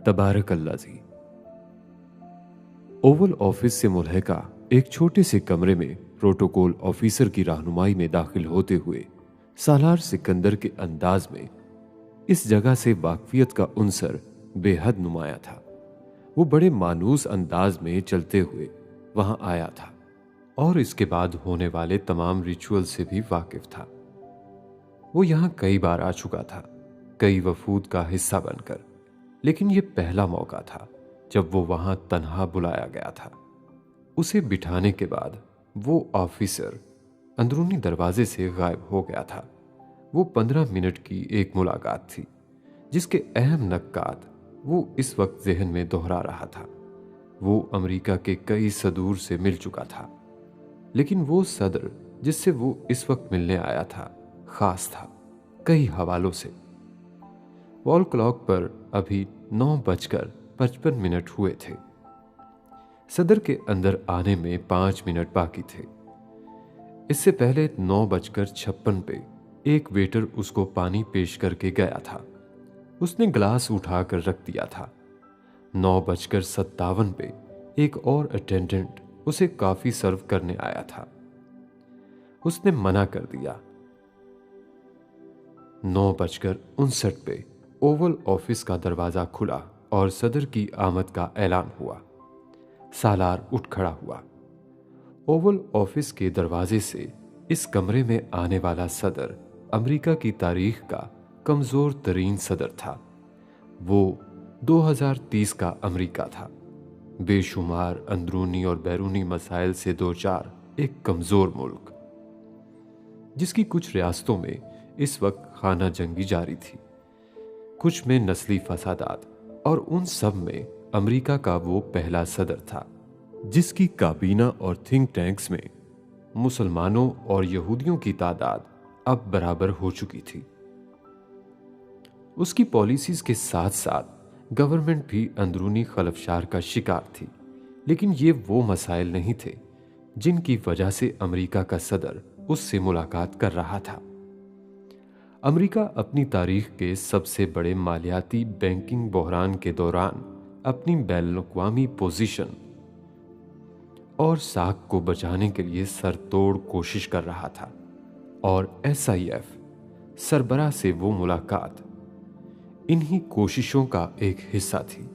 तबारकल्ला जी। Oval office से मुल्हका एक छोटे से कमरे में प्रोटोकॉल ऑफिसर की रहनुमाई में दाखिल होते हुए सालार सिकंदर के अंदाज में इस जगह से वाकफियत का उनसर बेहद नुमाया था। वो बड़े मानूस अंदाज में चलते हुए वहां आया था और इसके बाद होने वाले तमाम रिचुअल से भी वाकिफ था। वो यहां कई बार आ चुका था, कई वफूद का हिस्सा बनकर, लेकिन ये पहला मौका था जब वो वहां तन्हा बुलाया गया था। उसे बिठाने के बाद वो ऑफिसर अंदरूनी दरवाजे से गायब हो गया था। वो 15 मिनट की एक मुलाकात थी जिसके अहम नक्कात वो इस वक्त जहन में दोहरा रहा था। वो अमेरिका के कई सदूर से मिल चुका था, लेकिन वो सदर जिससे वो इस वक्त मिलने आया था खास था, कई हवालों से। वॉल क्लॉक पर अभी 9:55 हुए थे। सदर के अंदर आने में 5 मिनट बाकी थे। इससे पहले 9:56 पे एक वेटर उसको पानी पेश करके गया था। उसने ग्लास उठाकर रख दिया था। 9:57 पे एक और अटेंडेंट उसे कॉफी सर्व करने आया था। उसने मना कर दिया। 9:59 पे ओवल ऑफिस का दरवाजा खुला और सदर की आमद का ऐलान हुआ। सालार उठ खड़ा हुआ। ओवल ऑफिस के दरवाजे से इस कमरे में आने वाला सदर अमेरिका की तारीख का कमजोर तरीन सदर था। वो 2030 का अमेरिका था, बेशुमार अंदरूनी और बैरूनी मसाइल से दो चार एक कमजोर मुल्क, जिसकी कुछ रियासतों में इस वक्त खाना जंगी जारी थी, कुछ में नस्ली फसादात, और उन सब में अमेरिका का वो पहला सदर था जिसकी काबीना और थिंक टैंक्स में मुसलमानों और यहूदियों की तादाद अब बराबर हो चुकी थी। उसकी पॉलिसीज के साथ साथ गवर्नमेंट भी अंदरूनी खलफशार का शिकार थी, लेकिन ये वो मसाइल नहीं थे जिनकी वजह से अमेरिका का सदर उससे मुलाकात कर रहा था। अमेरिका अपनी तारीख के सबसे बड़े मालियाती बैंकिंग बहरान के दौरान अपनी बैनुल-अक़वामी पोजीशन और साख को बचाने के लिए सरतोड़ कोशिश कर रहा था, और SIF सरबराह से वो मुलाकात इन्हीं कोशिशों का एक हिस्सा थी।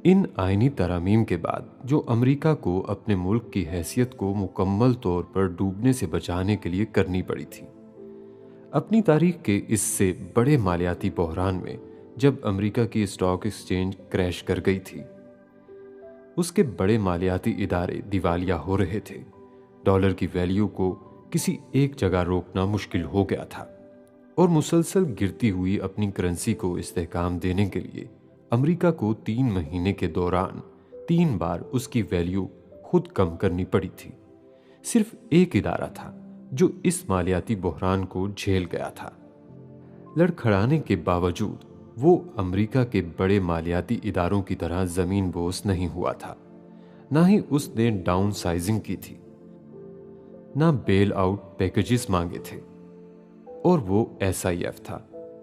इन आईनी तरामीम के बाद जो अमेरिका को अपने मुल्क की हैसियत को मुकम्मल तौर पर डूबने से बचाने के लिए करनी पड़ी थी। अपनी तारीख के इससे बड़े मालियाती बहरान में जब अमेरिका की स्टॉक एक्सचेंज क्रैश कर गई थी, उसके बड़े मालियाती इदारे दिवालिया हो रहे थे, डॉलर की वैल्यू को किसी एक जगह रोकना मुश्किल हो गया था, और मुसलसल गिरती हुई अपनी करेंसी को इस्तेहकाम देने के लिए अमेरिका को 3 महीने के दौरान 3 बार उसकी वैल्यू खुद कम करनी पड़ी थी। सिर्फ एक इदारा था जो इस मालियाती बहरान को झेल गया था। लड़खड़ाने के बावजूद वो अमेरिका के बड़े मालियाती इदारों की तरह जमीन बोस नहीं हुआ था। ना ही उसने डाउन साइजिंग की थी, ना बेल आउट पैकेजेस मांगे थे, और वो SIF था।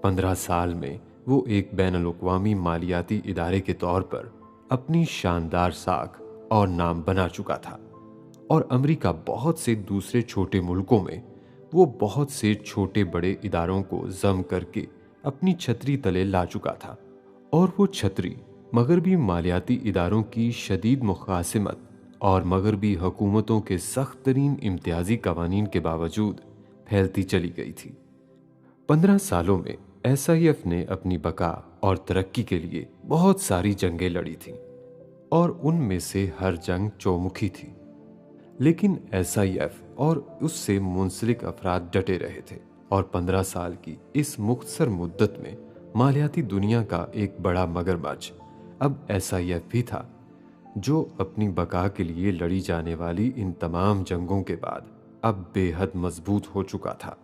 15 साल में वो एक बैनुल-अक़वामी मालियाती इदारे के तौर पर अपनी शानदार साख और नाम बना चुका था, और अमेरिका बहुत से दूसरे छोटे मुल्कों में वो बहुत से छोटे बड़े इदारों को जम करके अपनी छतरी तले ला चुका था, और वो छतरी मगरबी मालियाती इदारों की शदीद मुखासिमत और मगरबी हुकूमतों के सख्त तरीन इम्तियाजी कवानीन के बावजूद फैलती चली गई थी। 15 सालों में SIF ने अपनी बका और तरक्की के लिए बहुत सारी जंगें लड़ी थीं, और उनमें से हर जंग चौमुखी थी, लेकिन SIF और उससे मुंसलिक अफराद डटे रहे थे, और 15 साल की इस मुख्तसर मुद्दत में मालियाती दुनिया का एक बड़ा मगरमच्छ अब SIF भी था, जो अपनी बका के लिए लड़ी जाने वाली इन तमाम जंगों के बाद अब बेहद मजबूत हो चुका था।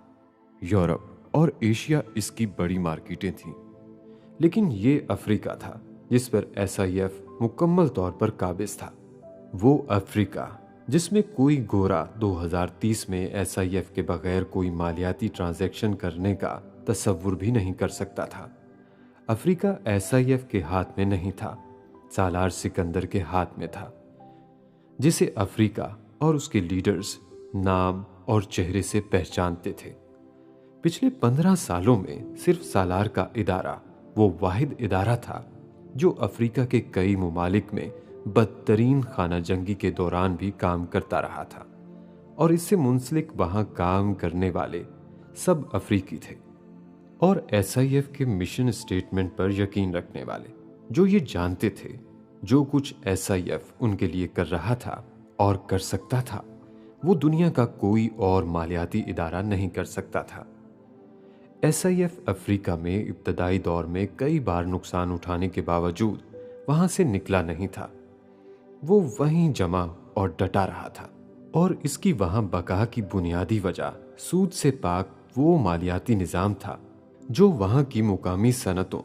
यूरोप और एशिया इसकी बड़ी मार्केटें थीं, लेकिन ये अफ्रीका था जिस पर SIF मुकम्मल तौर पर काबिज था। वो अफ्रीका जिसमें कोई गोरा 2030 में SIF के बगैर कोई मालियाती ट्रांजैक्शन करने का तसव्वुर भी नहीं कर सकता था। अफ्रीका एसआईएफ के हाथ में नहीं था, सालार सिकंदर के हाथ में था, जिसे अफ्रीका और उसके लीडर्स नाम और चेहरे से पहचानते थे। पिछले 15 सालों में सिर्फ सालार का इदारा वो वाहिद इदारा था जो अफ्रीका के कई ममालिक में बदतरीन खाना जंगी के दौरान भी काम करता रहा था, और इससे मुंसलिक वहां काम करने वाले सब अफ्रीकी थे और एसआईएफ के मिशन स्टेटमेंट पर यकीन रखने वाले, जो ये जानते थे जो कुछ एसआईएफ उनके लिए कर रहा था और कर सकता था वो दुनिया का कोई और मालियाती इदारा नहीं कर सकता था। एसआईएफ अफ्रीका में इब्तदाई दौर में कई बार नुकसान उठाने के बावजूद वहां से निकला नहीं था। वो वहीं जमा और डटा रहा था, और इसकी वहां बका की बुनियादी वजह सूद से पाक वो मालियाती निज़ाम था जो वहां की मुकामी सनतों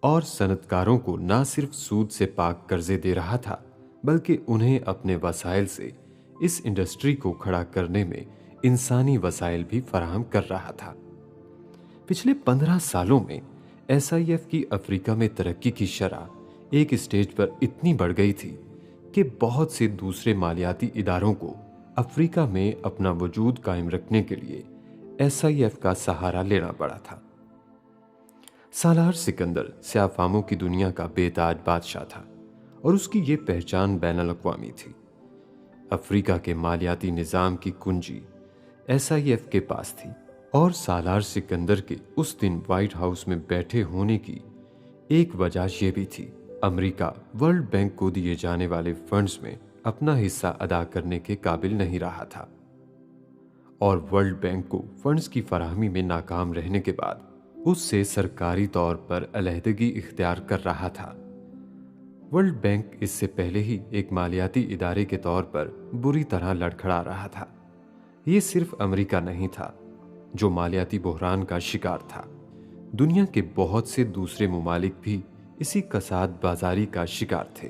और सनतकारों को न सिर्फ सूद से पाक कर्जे दे रहा था, बल्कि उन्हें अपने वसाइल से इस इंडस्ट्री को खड़ा करने में इंसानी वसाइल भी फराहम कर रहा था। पिछले 15 सालों में एसआईएफ की अफ्रीका में तरक्की की शरह एक स्टेज पर इतनी बढ़ गई थी कि बहुत से दूसरे मालियाती इदारों को अफ्रीका में अपना वजूद कायम रखने के लिए एसआईएफ का सहारा लेना पड़ा था। सालार सिकंदर स्याफामों की दुनिया का बेताज बादशाह था और उसकी ये पहचान बैनुल-अक़वामी थी। अफ्रीका के मालियाती निज़ाम की कुंजी एसआईएफ के पास थी, और सालार सिकंदर के उस दिन व्हाइट हाउस में बैठे होने की एक वजह यह भी थी, अमेरिका वर्ल्ड बैंक को दिए जाने वाले फंड्स में अपना हिस्सा अदा करने के काबिल नहीं रहा था, और वर्ल्ड बैंक को फंड्स की फराहमी में नाकाम रहने के बाद उससे सरकारी तौर पर अलहदगी इख्तियार कर रहा था। वर्ल्ड बैंक इससे पहले ही एक मालियाती इदारे के तौर पर बुरी तरह लड़खड़ा रहा था। ये सिर्फ अमेरिका नहीं था जो मालियाती बहरान का शिकार था, दुनिया के बहुत से दूसरे ममालिक भी इसी कसाद बाजारी का शिकार थे,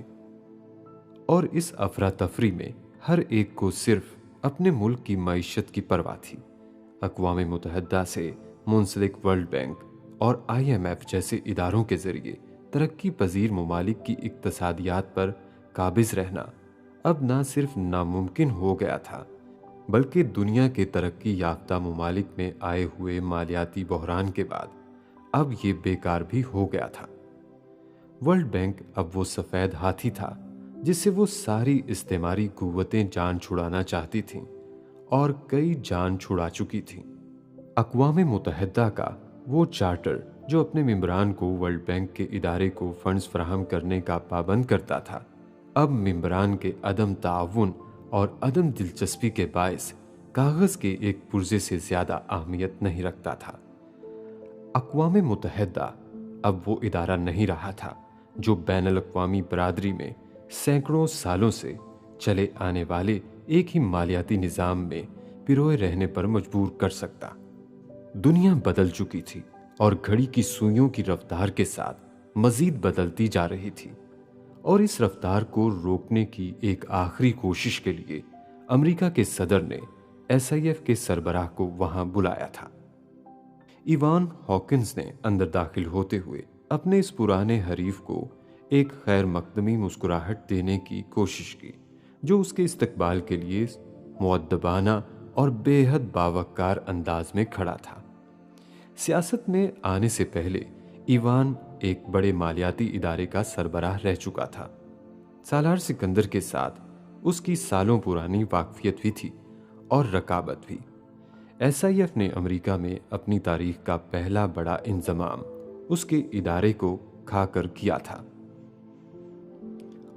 और इस अफरा तफरी में हर एक को सिर्फ अपने मुल्क की मईशत की परवाह थी। अक़वाम मुत्तहिदा से मुंसलिक वर्ल्ड बैंक और आईएमएफ जैसे इदारों के जरिए तरक्की पजीर ममालिक की इक्तसादियात पर काबिज रहना अब ना सिर्फ नामुमकिन हो गया था, बल्कि दुनिया के तरक्की याफ्ता ममालिक में आए हुए मालियाती बहरान के बाद अब ये बेकार भी हो गया था। वर्ल्ड बैंक अब वो सफ़ेद हाथी था जिससे वो सारी इस्तेमारी कुव्वतें जान छुड़ाना चाहती थीं और कई जान छुड़ा चुकी थीं। अक़वाम मुत्तहिदा का वो चार्टर जो अपने मेंबरान को वर्ल्ड बैंक के इदारे को फंड्स फराहम करने का पाबंद करता था, अब मेंबरान के अदम ताउन और अदम दिलचस्पी के बायस कागज़ के एक पुर्जे से ज़्यादा अहमियत नहीं रखता था। अक़वाम मुत्तहिदा अब वो इदारा नहीं रहा था जो बैनुल-अक़वामी बरादरी में सैकड़ों सालों से चले आने वाले एक ही मालियाती निज़ाम में पिरोए रहने पर मजबूर कर सकता। दुनिया बदल चुकी थी और घड़ी की सुइयों की रफ्तार के साथ मजीद बदलती जा रही थी, और इस रफ्तार को रोकने की एक आखिरी कोशिश के लिए अमेरिका के सदर ने एसआईएफ के सरबराह को वहां बुलाया था। इवान हॉकिंस ने अंदर दाखिल होते हुए अपने इस पुराने हरीफ को एक खैर मकदमी मुस्कुराहट देने की कोशिश की जो उसके इस्तकबाल के लिए मुअद्दबाना और बेहद बावकार अंदाज में खड़ा था। सियासत में आने से पहले इवान एक बड़े मालियाती इदारे का सरबराह रह चुका था। सालार सिकंदर के साथ उसकी सालों पुरानी वाकफियत भी थी और रकाबत भी। एसआईएफ ने अमेरिका में अपनी तारीख का पहला बड़ा इंजमाम उसके इदारे को खाकर किया था,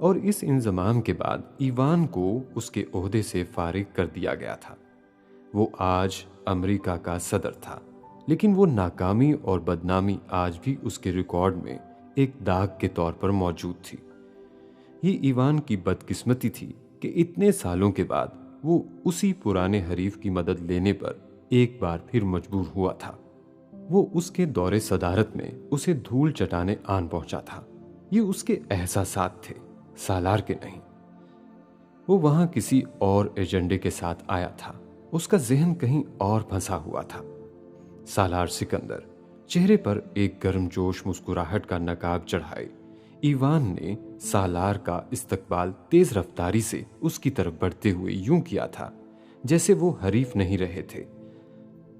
और इस इंजमाम के बाद इवान को उसके ओहदे से फारिग कर दिया गया था। वो आज अमेरिका का सदर था, लेकिन वो नाकामी और बदनामी आज भी उसके रिकॉर्ड में एक दाग के तौर पर मौजूद थी। ये ईवान की बदकिस्मती थी कि इतने सालों के बाद वो उसी पुराने हरीफ की मदद लेने पर एक बार फिर मजबूर हुआ था। वो उसके दौरे सदारत में उसे धूल चटाने आन पहुंचा था। ये उसके एहसासात थे, सालार के नहीं। वो वहां किसी और एजेंडे के साथ आया था, उसका जहन कहीं और फंसा हुआ था। सालार सिकंदर चेहरे पर एक गर्मजोश मुस्कुराहट का नकाब चढ़ाए इवान ने सालार का इस्तकबाल तेज रफ्तारी से उसकी तरफ बढ़ते हुए यूं किया था जैसे वो हरीफ नहीं रहे थे,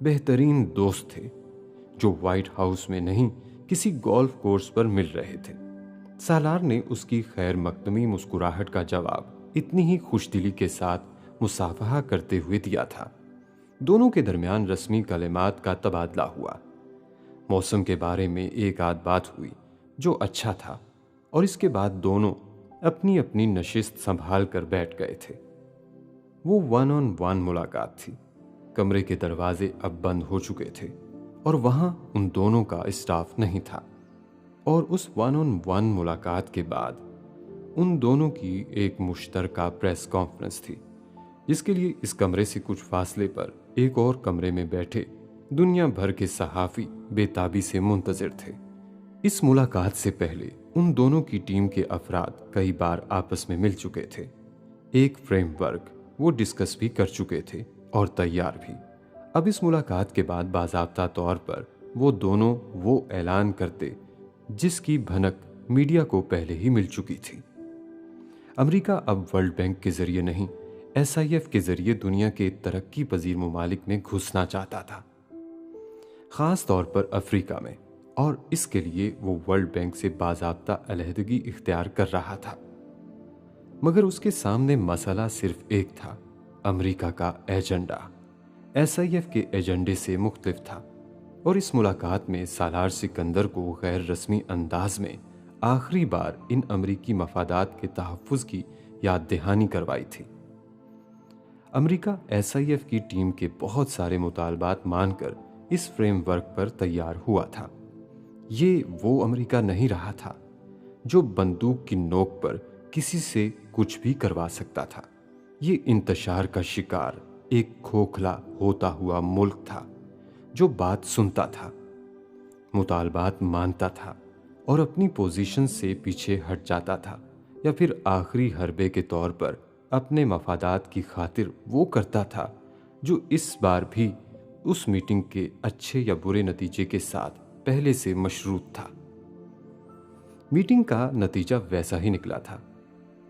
बेहतरीन दोस्त थे जो व्हाइट हाउस में नहीं किसी गोल्फ कोर्स पर मिल रहे थे। सालार ने उसकी खैर मकदमी मुस्कुराहट का जवाब इतनी ही खुशदिली के साथ मुसाफहा करते हुए दिया था। दोनों के दरमियान रस्मी कलिमात का तबादला हुआ। मौसम के बारे में एक आध बात हुई जो अच्छा था और इसके बाद दोनों अपनी अपनी नशिस्त संभाल कर बैठ गए थे। वो 1-on-1 मुलाकात थी। कमरे के दरवाजे अब बंद हो चुके थे और वहां उन दोनों का स्टाफ नहीं था। और उस 1-on-1 मुलाकात के बाद उन दोनों की एक मुश्तरका प्रेस कॉन्फ्रेंस थी जिसके लिए इस कमरे से कुछ फासले पर एक और कमरे में बैठे दुनिया भर के सहाफ़ी बेताबी से मुंतजिर थे। इस मुलाकात से पहले उन दोनों की टीम के अफराद कई बार आपस में मिल चुके थे। एक फ्रेमवर्क वो डिस्कस भी कर चुके थे और तैयार भी। अब इस मुलाकात के बाद बाज़ाब्ता तौर पर वो दोनों वो ऐलान करते जिसकी भनक मीडिया को पहले ही मिल चुकी थी। अमेरिका अब वर्ल्ड बैंक के जरिए नहीं, SIF के जरिए दुनिया के तरक्की पजीर ममालिक में घुसना चाहता था, खास तौर पर अफ्रीका में, और इसके लिए वो वर्ल्ड बैंक से बाज़ाब्ता अलहदगी इख्तियार कर रहा था। मगर उसके सामने मसला सिर्फ एक था, अमेरिका का एजेंडा SIF के एजेंडे से मुख्तलिफ था। और इस मुलाकात में सालार सिकंदर को गैर रस्मी अंदाज में आखिरी बार इन अमरीकी मफादात के तहफ़्फ़ुज़ की याद दहानी करवाई थी। अमेरिका SIF की टीम के बहुत सारे मुतालबात मानकर इस फ्रेमवर्क पर तैयार हुआ था। ये वो अमेरिका नहीं रहा था जो बंदूक की नोक पर किसी से कुछ भी करवा सकता था। ये इंतशार का शिकार एक खोखला होता हुआ मुल्क था जो बात सुनता था, मुतालबात मानता था और अपनी पोजीशन से पीछे हट जाता था या फिर आखिरी हरबे के तौर पर अपने मफादात की खातिर वो करता था जो इस बार भी उस मीटिंग के अच्छे या बुरे नतीजे के साथ पहले से मशरूत था। मीटिंग का नतीजा वैसा ही निकला था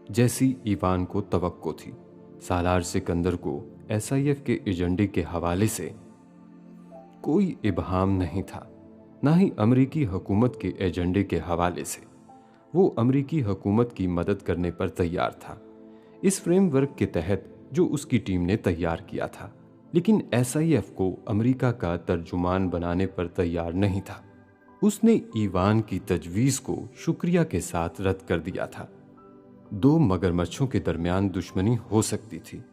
जैसी ईवान को तवक्को थी। सालार सिकंदर को SIF के एजेंडे के हवाले से कोई इबहाम नहीं था, ना ही अमरीकी हुकूमत के एजेंडे के हवाले से। वो अमरीकी हुकूमत की मदद करने पर तैयार था इस फ्रेमवर्क के तहत जो उसकी टीम ने तैयार किया था, लेकिन SIF को अमरीका का तर्जुमान बनाने पर तैयार नहीं था। उसने ईवान की तजवीज़ को शुक्रिया के साथ रद्द कर दिया था। दो मगरमच्छों के दरमियान दुश्मनी हो सकती थी,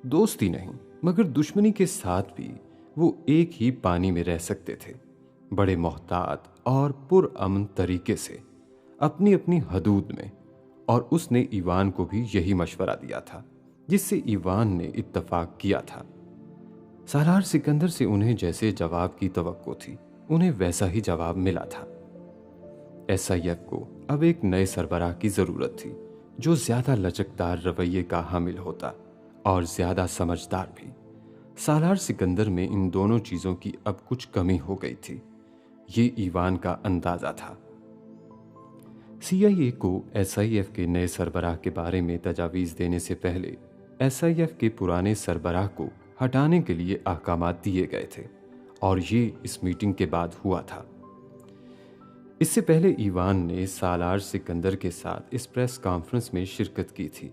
दोस्ती नहीं, मगर दुश्मनी के साथ भी वो एक ही पानी में रह सकते थे, बड़े मोहतात और पुरअमन तरीके से, अपनी अपनी हदूद में। और उसने ईवान को भी यही मशवरा दिया था जिससे ईवान ने इत्तफाक किया था। सालार सिकंदर से उन्हें जैसे जवाब की तवक्को थी, उन्हें वैसा ही जवाब मिला था। SIF को अब एक नए सरबराह की जरूरत थी जो ज्यादा लचकदार रवैये का हामिल होता और ज्यादा समझदार भी। सालार सिकंदर में इन दोनों चीजों की अब कुछ कमी हो गई थी, ये ईवान का अंदाजा था। CIA को SIF के नए सरबराह के बारे में तजावीज़ देने से पहले SIF के पुराने सरबराह को हटाने के लिए अहकामात दिए गए थे और ये इस मीटिंग के बाद हुआ था। इससे पहले ईवान ने सालार सिकंदर के साथ इस प्रेस कॉन्फ्रेंस में शिरकत की थी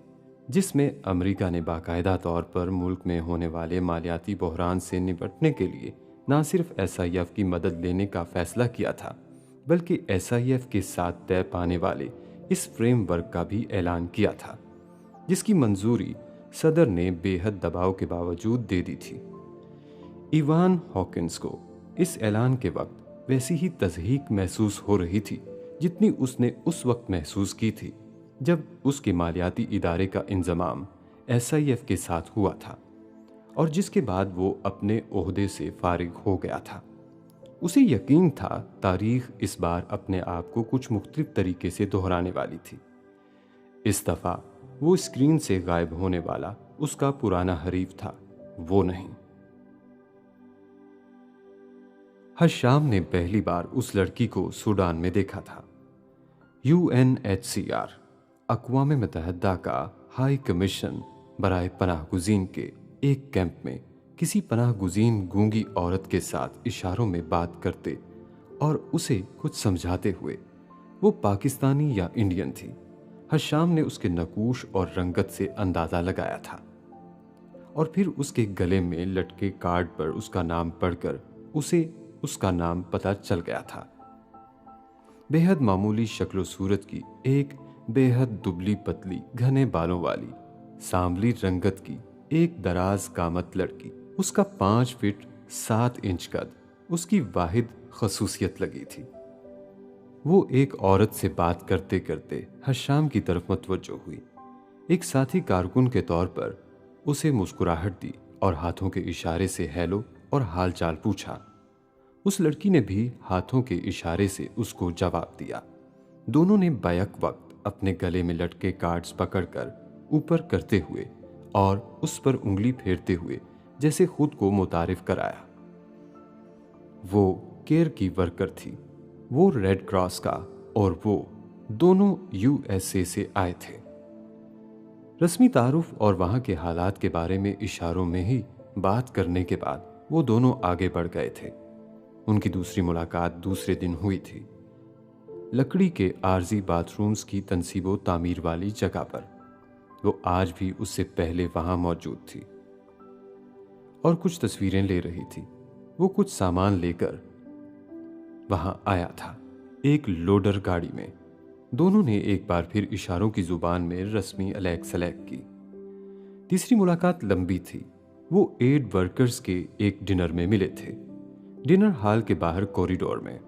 जिसमें अमेरिका ने बाकायदा तौर पर मुल्क में होने वाले मालियाती बहरान से निपटने के लिए न सिर्फ SIF की मदद लेने का फैसला किया था बल्कि SIF के साथ तय पाने वाले इस फ्रेमवर्क का भी ऐलान किया था जिसकी मंजूरी सदर ने बेहद दबाव के बावजूद दे दी थी। इवान हॉकिंस को इस ऐलान के वक्त वैसी ही तज़हीक महसूस हो रही थी जितनी उसने उस वक्त महसूस की थी जब उसके मालियाती इदारे का इंजमाम SIF के साथ हुआ था और जिसके बाद वो अपने ओहदे से फारिग हो गया था। उसे यकीन था तारीख इस बार अपने आप को कुछ मुख्तलिफ तरीके से दोहराने वाली थी। इस दफ़ा वो स्क्रीन से गायब होने वाला उसका पुराना हरीफ था, वो नहीं। हशाम ने पहली बार उस लड़की को सूडान में देखा था। UNHCR, अक़वाम मुत्तहिदा का हाई कमीशन बराए पनाह गुज़ीन के एक कैंप में किसी पनाह गुज़ीन गूंगी औरत के साथ इशारों में बात करते और उसे कुछ समझाते हुए वो पाकिस्तानी या इंडियन थी। हशाम ने उसके नकूश और रंगत से अंदाज़ा लगाया था और फिर उसके गले में लटके कार्ड पर उसका नाम पढ़कर उसे उसका नाम पता चल गया था। बेहद मामूली शक्लो सूरत की एक बेहद दुबली पतली घने बालों वाली सांवली रंगत की एक दराज कामत लड़की, उसका 5 फीट 7 इंच कद उसकी वाहिद खसूसियत लगी थी। वो एक औरत से बात करते करते हशाम की तरफ मुतवज्जो हुई। एक साथी कारकुन के तौर पर उसे मुस्कुराहट दी और हाथों के इशारे से हेलो और हालचाल पूछा। उस लड़की ने भी हाथों के इशारे से उसको जवाब दिया। दोनों ने बैक वक्त अपने गले में लटके कार्ड्स पकड़कर ऊपर करते हुए और उस पर उंगली फेरते हुए जैसे खुद को मुतारिफ कराया। वो केयर की वर्कर थी, वो रेड क्रॉस का, और वो दोनों USA से आए थे। रस्मी तारुफ और वहां के हालात के बारे में इशारों में ही बात करने के बाद वो दोनों आगे बढ़ गए थे। उनकी दूसरी मुलाकात दूसरे दिन हुई थी, लकड़ी के आरजी बाथरूम्स की तनसीबो तामीर वाली जगह पर। वो आज भी उससे पहले वहां मौजूद थी और कुछ तस्वीरें ले रही थी। वो कुछ सामान लेकर वहां आया था, एक लोडर गाड़ी में। दोनों ने एक बार फिर इशारों की जुबान में रस्मी अलैक सलैक की। तीसरी मुलाकात लंबी थी। वो एड वर्कर्स के एक डिनर में मिले थे, डिनर हॉल के बाहर कॉरिडोर में।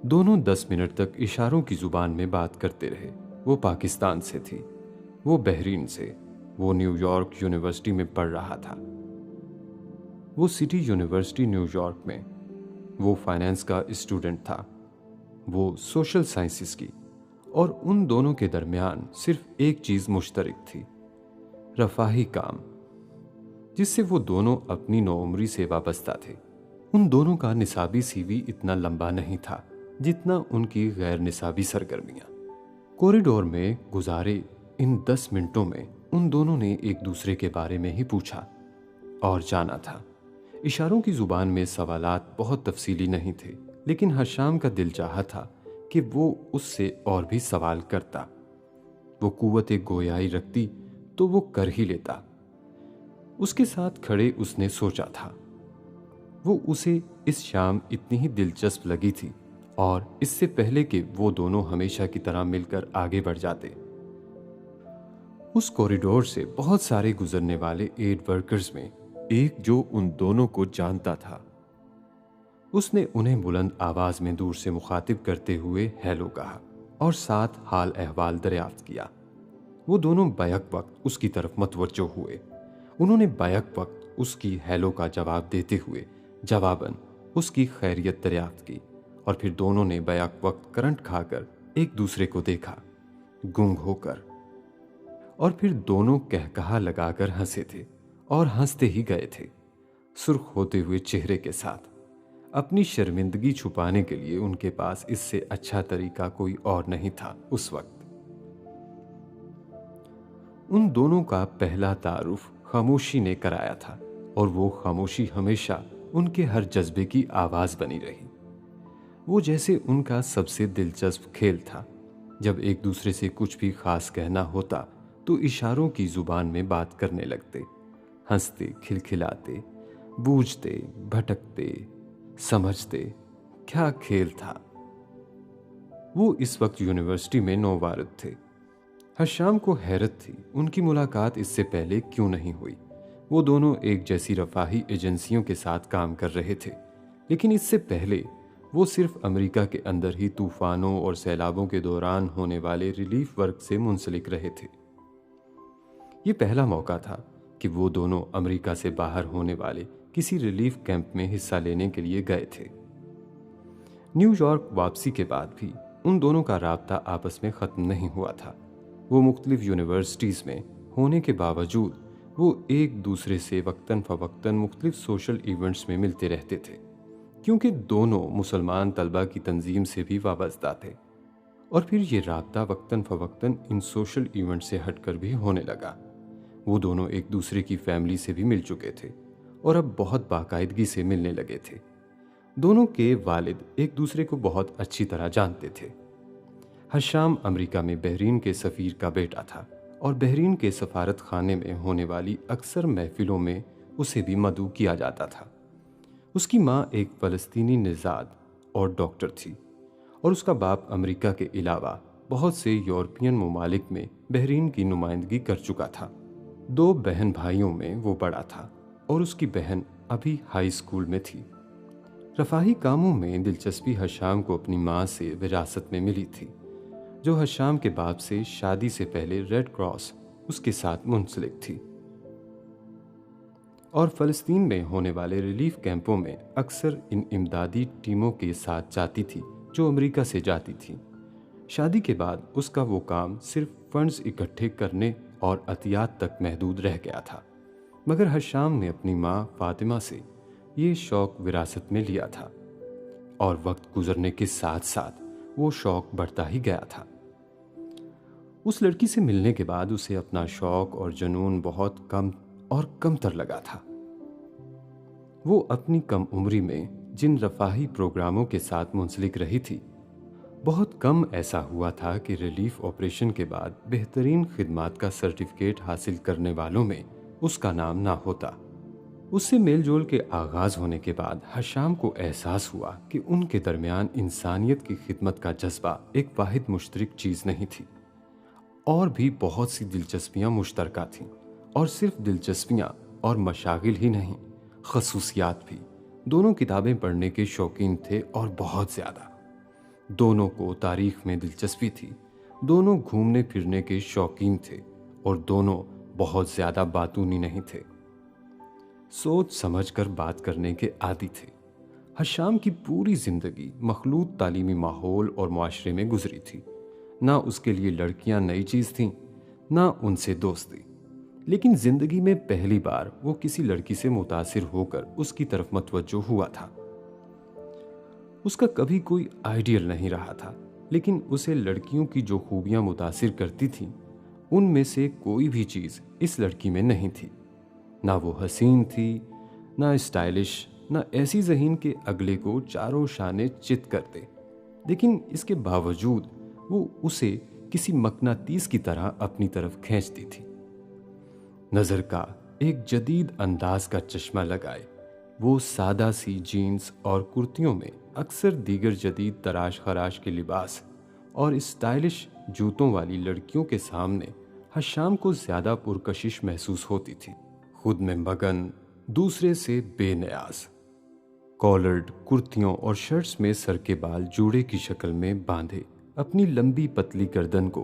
दोनों 10 मिनट तक इशारों की जुबान में बात करते रहे। वो पाकिस्तान से थी, वो बहरीन से, वो न्यूयॉर्क यूनिवर्सिटी में पढ़ रहा था, वो सिटी यूनिवर्सिटी न्यूयॉर्क में। वो फाइनेंस का स्टूडेंट था, वो सोशल साइंसेस की। और उन दोनों के दरमियान सिर्फ एक चीज मुश्तरक थी, रफाही काम, जिससे वो दोनों अपनी नौउम्री से वाबस्ता थे। उन दोनों का निसाबी CV इतना लंबा नहीं था जितना उनकी गैर निसाबी सरगर्मियां। कॉरिडोर में गुजारे इन 10 मिनटों में उन दोनों ने एक दूसरे के बारे में ही पूछा और जाना था। इशारों की जुबान में सवालात बहुत तफसीली नहीं थे, लेकिन हशाम का दिल चाहा था कि वो उससे और भी सवाल करता। वो कुव्वत गोयाई रखती तो वो कर ही लेता। उसके साथ खड़े उसने सोचा था। वो उसे इस शाम इतनी ही दिलचस्प लगी थी और इससे पहले कि वो दोनों हमेशा की तरह मिलकर आगे बढ़ जाते। उस कॉरिडोर से बहुत सारे गुजरने वाले एड वर्कर्स में एक जो उन दोनों को जानता था, उसने उन्हें बुलंद आवाज में दूर से मुखातिब करते हुए हेलो कहा और साथ हाल अहवाल दरियाफ्त किया। वो दोनों बैक वक्त उसकी तरफ मतवज्जो हुए। उन्होंने बैक वक्त उसकी हेलो का जवाब देते हुए जवाबन उसकी खैरियत दरियाफ्त की और फिर दोनों ने बैक वक्त करंट खाकर एक दूसरे को देखा, गुंग होकर। और फिर दोनों कहकहा लगाकर हंसे थे और हंसते ही गए थे, सुर्ख होते हुए चेहरे के साथ। अपनी शर्मिंदगी छुपाने के लिए उनके पास इससे अच्छा तरीका कोई और नहीं था उस वक्त। उन दोनों का पहला तारुफ खामोशी ने कराया था और वो खामोशी हमेशा उनके हर जज्बे की आवाज बनी रही। वो जैसे उनका सबसे दिलचस्प खेल था। जब एक दूसरे से कुछ भी खास कहना होता तो इशारों की जुबान में बात करने लगते, हंसते, खिलखिलाते, बूझते, भटकते, समझते। क्या खेल था। वो इस वक्त यूनिवर्सिटी में नौवारद थे। हशाम को हैरत थी उनकी मुलाकात इससे पहले क्यों नहीं हुई। वो दोनों एक जैसी रफाही एजेंसियों के साथ काम कर रहे थे, लेकिन इससे पहले वो सिर्फ अमेरिका के अंदर ही तूफानों और सैलाबों के दौरान होने वाले रिलीफ वर्क से मुंसलिक रहे थे। ये पहला मौका था कि वो दोनों अमेरिका से बाहर होने वाले किसी रिलीफ कैंप में हिस्सा लेने के लिए गए थे। न्यूयॉर्क वापसी के बाद भी उन दोनों का राब्ता आपस में ख़त्म नहीं हुआ था। वो मुख्तलिफ यूनिवर्सिटीज़ में होने के बावजूद वो एक दूसरे से वक्तन फ़वक्तन मुख्तलिफ सोशल इवेंट्स में मिलते रहते थे। क्योंकि दोनों मुसलमान तलबा की तंजीम से भी वाबस्ता थे। और फिर ये राब्ता वक्तन फ़वक्तन इन सोशल इवेंट से हटकर भी होने लगा। वो दोनों एक दूसरे की फैमिली से भी मिल चुके थे और अब बहुत बाकायदगी से मिलने लगे थे। दोनों के वालिद एक दूसरे को बहुत अच्छी तरह जानते थे। हशाम अमेरिका में बहरीन के सफ़ीर का बेटा था और बहरीन के सफारत खाने में होने वाली अक्सर महफिलों में उसे भी मदऊ किया जाता था। उसकी माँ एक फ़लस्तीनी निज़ाद और डॉक्टर थी और उसका बाप अमेरिका के अलावा बहुत से यूरोपियन ममालिक में बहरीन की नुमाइंदगी कर चुका था। 2 बहन भाइयों में वो बड़ा था और उसकी बहन अभी हाई स्कूल में थी। रफ़ाही कामों में दिलचस्पी हशाम को अपनी माँ से विरासत में मिली थी, जो हशाम के बाप से शादी से पहले रेड क्रॉस उसके साथ मुंसलिक थी और फ़लस्तीन में होने वाले रिलीफ कैंपों में अक्सर इन इमदादी टीमों के साथ जाती थी जो अमेरिका से जाती थी। शादी के बाद उसका वो काम सिर्फ फंड्स इकट्ठे करने और अतियात तक महदूद रह गया था, मगर हशाम ने अपनी माँ फातिमा से ये शौक़ विरासत में लिया था और वक्त गुजरने के साथ साथ वो शौक़ बढ़ता ही गया था। उस लड़की से मिलने के बाद उसे अपना शौक़ और जुनून बहुत कम और कमतर लगा था। वो अपनी कम उम्री में जिन रफ़ाही प्रोग्रामों के साथ मुंसलिक रही थी, बहुत कम ऐसा हुआ था कि रिलीफ ऑपरेशन के बाद बेहतरीन खिदमात का सर्टिफिकेट हासिल करने वालों में उसका नाम ना होता। उससे मेलजोल के आगाज़ होने के बाद हशाम को एहसास हुआ कि उनके दरमियान इंसानियत की खिदमत का जज्बा एक वाहिद मुश्तरक चीज़ नहीं थी। और भी बहुत सी दिलचस्पियाँ मुश्तरका थीं, और सिर्फ दिलचस्पियाँ और मशागिल ही नहीं, खसूसियात भी। दोनों किताबें पढ़ने के शौकीन थे और बहुत ज़्यादा। दोनों को तारीख़ में दिलचस्पी थी, दोनों घूमने फिरने के शौकीन थे और दोनों बहुत ज़्यादा बातूनी नहीं थे। सोच समझ कर बात करने के आदी थे। हशाम की पूरी ज़िंदगी मखलूत तालीमी माहौल और मुआशरे में गुजरी थी। ना उसके लिए लड़कियां नई चीज़ थीं, ना उनसे दोस्ती, लेकिन ज़िंदगी में पहली बार वो किसी लड़की से मुतासिर होकर उसकी तरफ मतवज्जो हुआ था। उसका कभी कोई आइडियल नहीं रहा था, लेकिन उसे लड़कियों की जो खूबियां मुतासिर करती थीं, उनमें से कोई भी चीज़ इस लड़की में नहीं थी। ना वो हसीन थी, ना स्टाइलिश, ना ऐसी ज़हीन के अगले को चारों शाने चित कर दे, लेकिन इसके बावजूद वो उसे किसी मकनातीस की तरह अपनी तरफ खींचती थी। नज़र का एक जदीद अंदाज का चश्मा लगाए वो सादा सी जीन्स और कुर्तियों में अक्सर दीगर जदीद तराश खराश के लिबास और स्टाइलिश जूतों वाली लड़कियों के सामने हशाम को ज़्यादा पुरकशिश महसूस होती थी। खुद में मगन, दूसरे से बेनियाज। कॉलर्ड कुर्तियों और शर्ट्स में सर के बाल जूड़े की शक्ल में बांधे अपनी लंबी पतली गर्दन को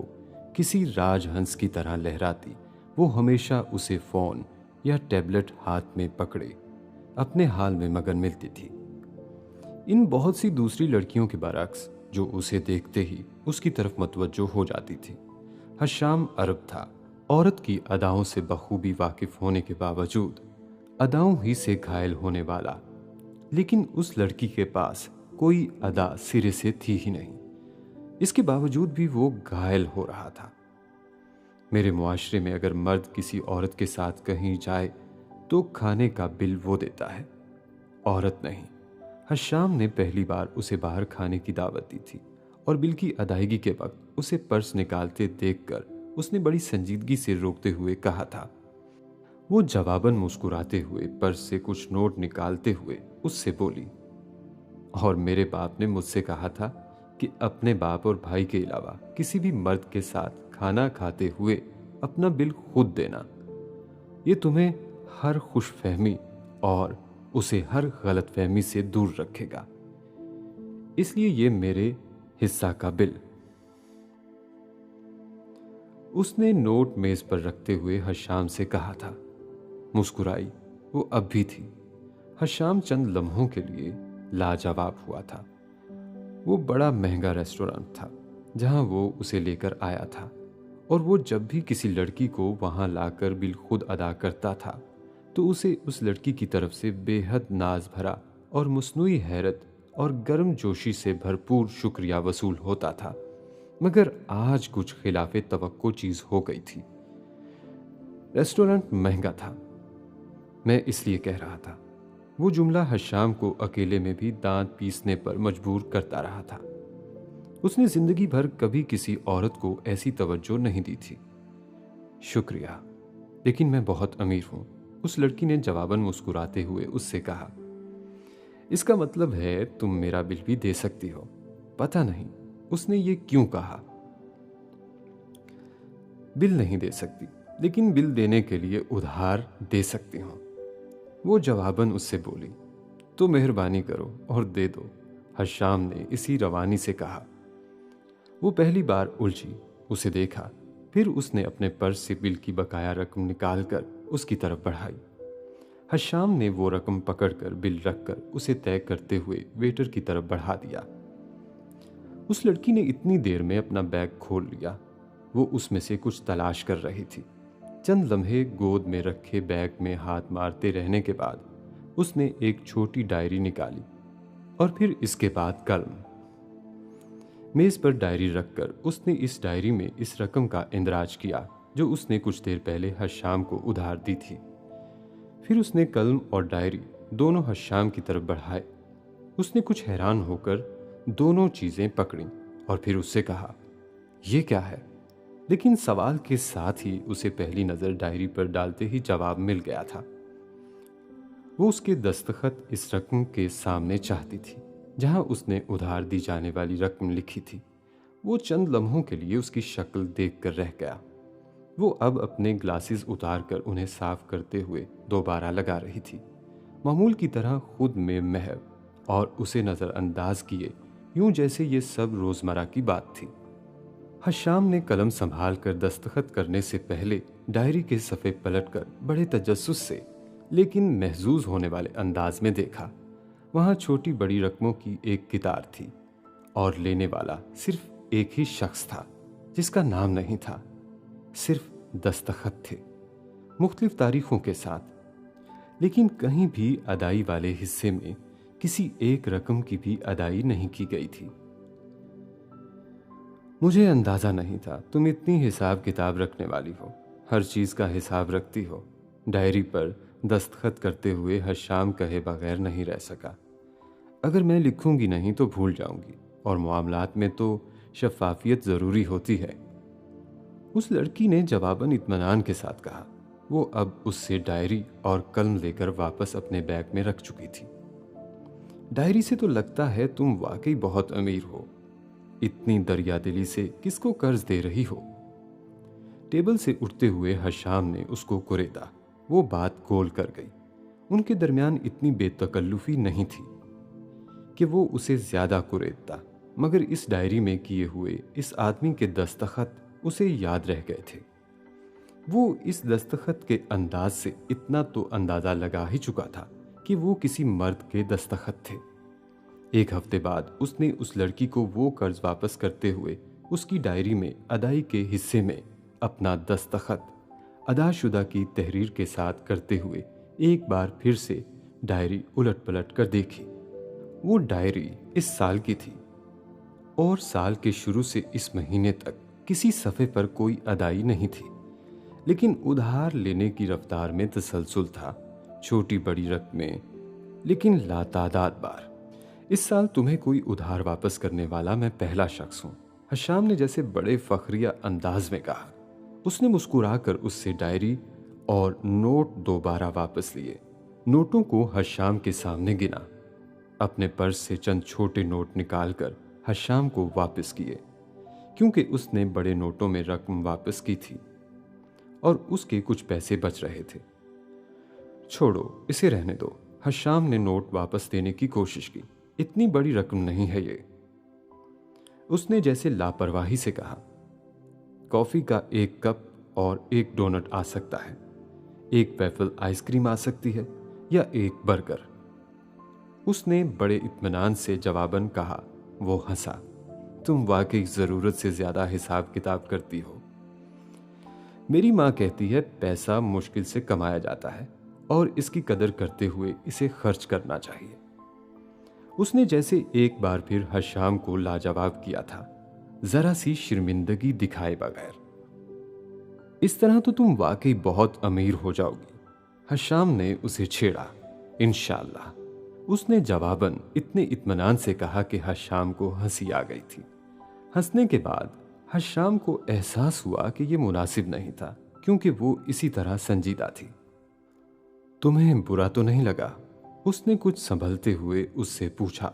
किसी राजहंस की तरह लहराती वो हमेशा उसे फ़ोन या टैबलेट हाथ में पकड़े अपने हाल में मगन मिलती थी। इन बहुत सी दूसरी लड़कियों के बरक्स जो उसे देखते ही उसकी तरफ मतवज्जो हो जाती थी। हशाम अरब था, औरत की अदाओं से बखूबी वाकिफ होने के बावजूद अदाओं ही से घायल होने वाला, लेकिन उस लड़की के पास कोई अदा सिरे से थी ही नहीं। इसके बावजूद भी वो घायल हो रहा था। मेरे मुआशरे में अगर मर्द किसी औरत के साथ कहीं जाए तो खाने का बिल वो देता है, औरत नहीं। हशाम ने पहली बार उसे बाहर खाने की दावत दी थी और बिल की अदायगी के वक्त उसे पर्स निकालते देखकर उसने बड़ी संजीदगी से रोकते हुए कहा था। वो जवाबन मुस्कुराते हुए पर्स से कुछ नोट निकालते हुए उससे बोली, और मेरे बाप ने मुझसे कहा था कि अपने बाप और भाई के अलावा किसी भी मर्द के साथ खाना खाते हुए अपना बिल खुद देना, ये तुम्हें हर खुशफहमी और उसे हर गलतफहमी से दूर रखेगा, इसलिए ये मेरे हिस्सा का बिल। उसने नोट मेज पर रखते हुए हशाम से कहा था। मुस्कुराई वो अब भी थी। हशाम चंद लम्हों के लिए लाजवाब हुआ था। वो बड़ा महंगा रेस्टोरेंट था जहां वो उसे लेकर आया था, और वो जब भी किसी लड़की को वहां लाकर बिल खुद अदा करता था तो उसे उस लड़की की तरफ से बेहद नाज भरा और मस्नूई हैरत और गर्मजोशी से भरपूर शुक्रिया वसूल होता था, मगर आज कुछ खिलाफे तवक्को चीज हो गई थी। रेस्टोरेंट महंगा था, मैं इसलिए कह रहा था। वो जुमला हशाम को अकेले में भी दांत पीसने पर मजबूर करता रहा था। उसने जिंदगी भर कभी किसी औरत को ऐसी तवज्जो नहीं दी थी। शुक्रिया, लेकिन मैं बहुत अमीर हूं, उस लड़की ने जवाबन मुस्कुराते हुए उससे कहा। इसका मतलब है तुम मेरा बिल भी दे सकती हो। पता नहीं उसने ये क्यों कहा। बिल नहीं दे सकती, लेकिन बिल देने के लिए उधार दे सकती हूं, वो जवाबन उससे बोली। तो मेहरबानी करो और दे दो, हशाम ने इसी रवानी से कहा। वो पहली बार उलझी, उसे देखा, फिर उसने अपने पर्स से बिल की बकाया रकम निकालकर उसकी तरफ बढ़ाई। हशाम ने वो रकम पकड़कर बिल रखकर उसे तय करते हुए वेटर की तरफ बढ़ा दिया। उस लड़की ने इतनी देर में अपना बैग खोल लिया। वो उसमें से कुछ तलाश कर रही थी। चंद लम्हे गोद में रखे बैग में हाथ मारते रहने के बाद उसने एक छोटी डायरी निकाली और फिर इसके बाद कलम। मेज पर डायरी रखकर उसने इस डायरी में इस रकम का इंदराज किया जो उसने कुछ देर पहले हशाम को उधार दी थी। फिर उसने कलम और डायरी दोनों हशाम की तरफ बढ़ाए। उसने कुछ हैरान होकर दोनों चीजें पकड़ी और फिर उससे कहा, यह क्या है? लेकिन सवाल के साथ ही उसे पहली नजर डायरी पर डालते ही जवाब मिल गया था। वो उसके दस्तखत इस रकम के सामने चाहती थी जहां उसने उधार दी जाने वाली रकम लिखी थी। वो चंद लम्हों के लिए उसकी शक्ल देखकर रह गया। वो अब अपने ग्लासेस उतारकर उन्हें साफ करते हुए दोबारा लगा रही थी, मामूल की तरह खुद में महव और उसे नजरअंदाज किए, यूं जैसे ये सब रोजमर्रा की बात थी। हशाम ने कलम संभाल कर दस्तखत करने से पहले डायरी के सफ़े पलटकर बड़े तजस्सुस से लेकिन महजूज होने वाले अंदाज में देखा। वहां छोटी बड़ी रकमों की एक कितार थी और लेने वाला सिर्फ एक ही शख्स था जिसका नाम नहीं था, सिर्फ दस्तखत थे मुख्तलिफ तारीखों के साथ। लेकिन कहीं भी अदाई वाले हिस्से में किसी एक रकम की भी अदाई नहीं की गई थी। मुझे अंदाजा नहीं था तुम इतनी हिसाब किताब रखने वाली हो, हर चीज का हिसाब रखती हो। डायरी पर दस्तखत करते हुए हशाम कहे बगैर नहीं रह सका। अगर मैं लिखूंगी नहीं तो भूल जाऊंगी और मामलात में तो शफाफियत जरूरी होती है, उस लड़की ने जवाबन इत्मीनान के साथ कहा। वो अब उससे डायरी और कलम लेकर वापस अपने बैग में रख चुकी थी। डायरी से तो लगता है तुम वाकई बहुत अमीर हो, इतनी दरियादिली से किसको कर्ज दे रही हो? टेबल से उठते हुए हशाम ने उसको कुरेदा। वो बात गोल कर गई। उनके दरमियान इतनी बेतकल्लुफी नहीं थी कि वो उसे ज्यादा कुरेदता, मगर इस डायरी में किए हुए इस आदमी के दस्तखत उसे याद रह गए थे। वो इस दस्तखत के अंदाज से इतना तो अंदाजा लगा ही चुका था कि वो किसी मर्द के दस्तखत थे। एक हफ्ते बाद उसने उस लड़की को वो कर्ज वापस करते हुए उसकी डायरी में अदाई के हिस्से में अपना दस्तखत अदाशुदा की तहरीर के साथ करते हुए एक बार फिर से डायरी उलट पलट कर देखी। वो डायरी इस साल की थी और साल के शुरू से इस महीने तक किसी सफ़े पर कोई अदाई नहीं थी, लेकिन उधार लेने की रफ्तार में तसलसल था, छोटी बड़ी रकमें, लेकिन लातादाद बार। इस साल तुम्हें कोई उधार वापस करने वाला मैं पहला शख्स हूं, हशाम ने जैसे बड़े फखरिया अंदाज में कहा। उसने मुस्कुराकर उससे डायरी और नोट दोबारा वापस लिए। नोटों को हशाम के सामने गिना, अपने पर्स से चंद छोटे नोट निकालकर हशाम को वापस किए, क्योंकि उसने बड़े नोटों में रकम वापस की थी और उसके कुछ पैसे बच रहे थे। छोड़ो, इसे रहने दो। हशाम ने नोट वापस देने की कोशिश की। इतनी बड़ी रकम नहीं है ये, उसने जैसे लापरवाही से कहा। कॉफी का एक कप और एक डोनट आ सकता है, एक वेफल आइसक्रीम आ सकती है या एक बर्गर, उसने बड़े इत्मीनान से जवाबन कहा। वो हंसा। तुम वाकई जरूरत से ज्यादा हिसाब किताब करती हो। मेरी माँ कहती है पैसा मुश्किल से कमाया जाता है और इसकी कदर करते हुए इसे खर्च करना चाहिए। उसने जैसे एक बार फिर हशाम को लाजवाब किया था, जरा सी शर्मिंदगी दिखाए बगैर। इस तरह तो तुम वाकई बहुत अमीर हो जाओगी, हशाम ने उसे छेड़ा। इंशाअल्लाह, उसने जवाबन इतने इत्मीनान से कहा कि हशाम को हंसी आ गई थी। हंसने के बाद हशाम को एहसास हुआ कि यह मुनासिब नहीं था, क्योंकि वो इसी तरह संजीदा थी। तुम्हें बुरा तो नहीं लगा? उसने कुछ संभलते हुए उससे पूछा।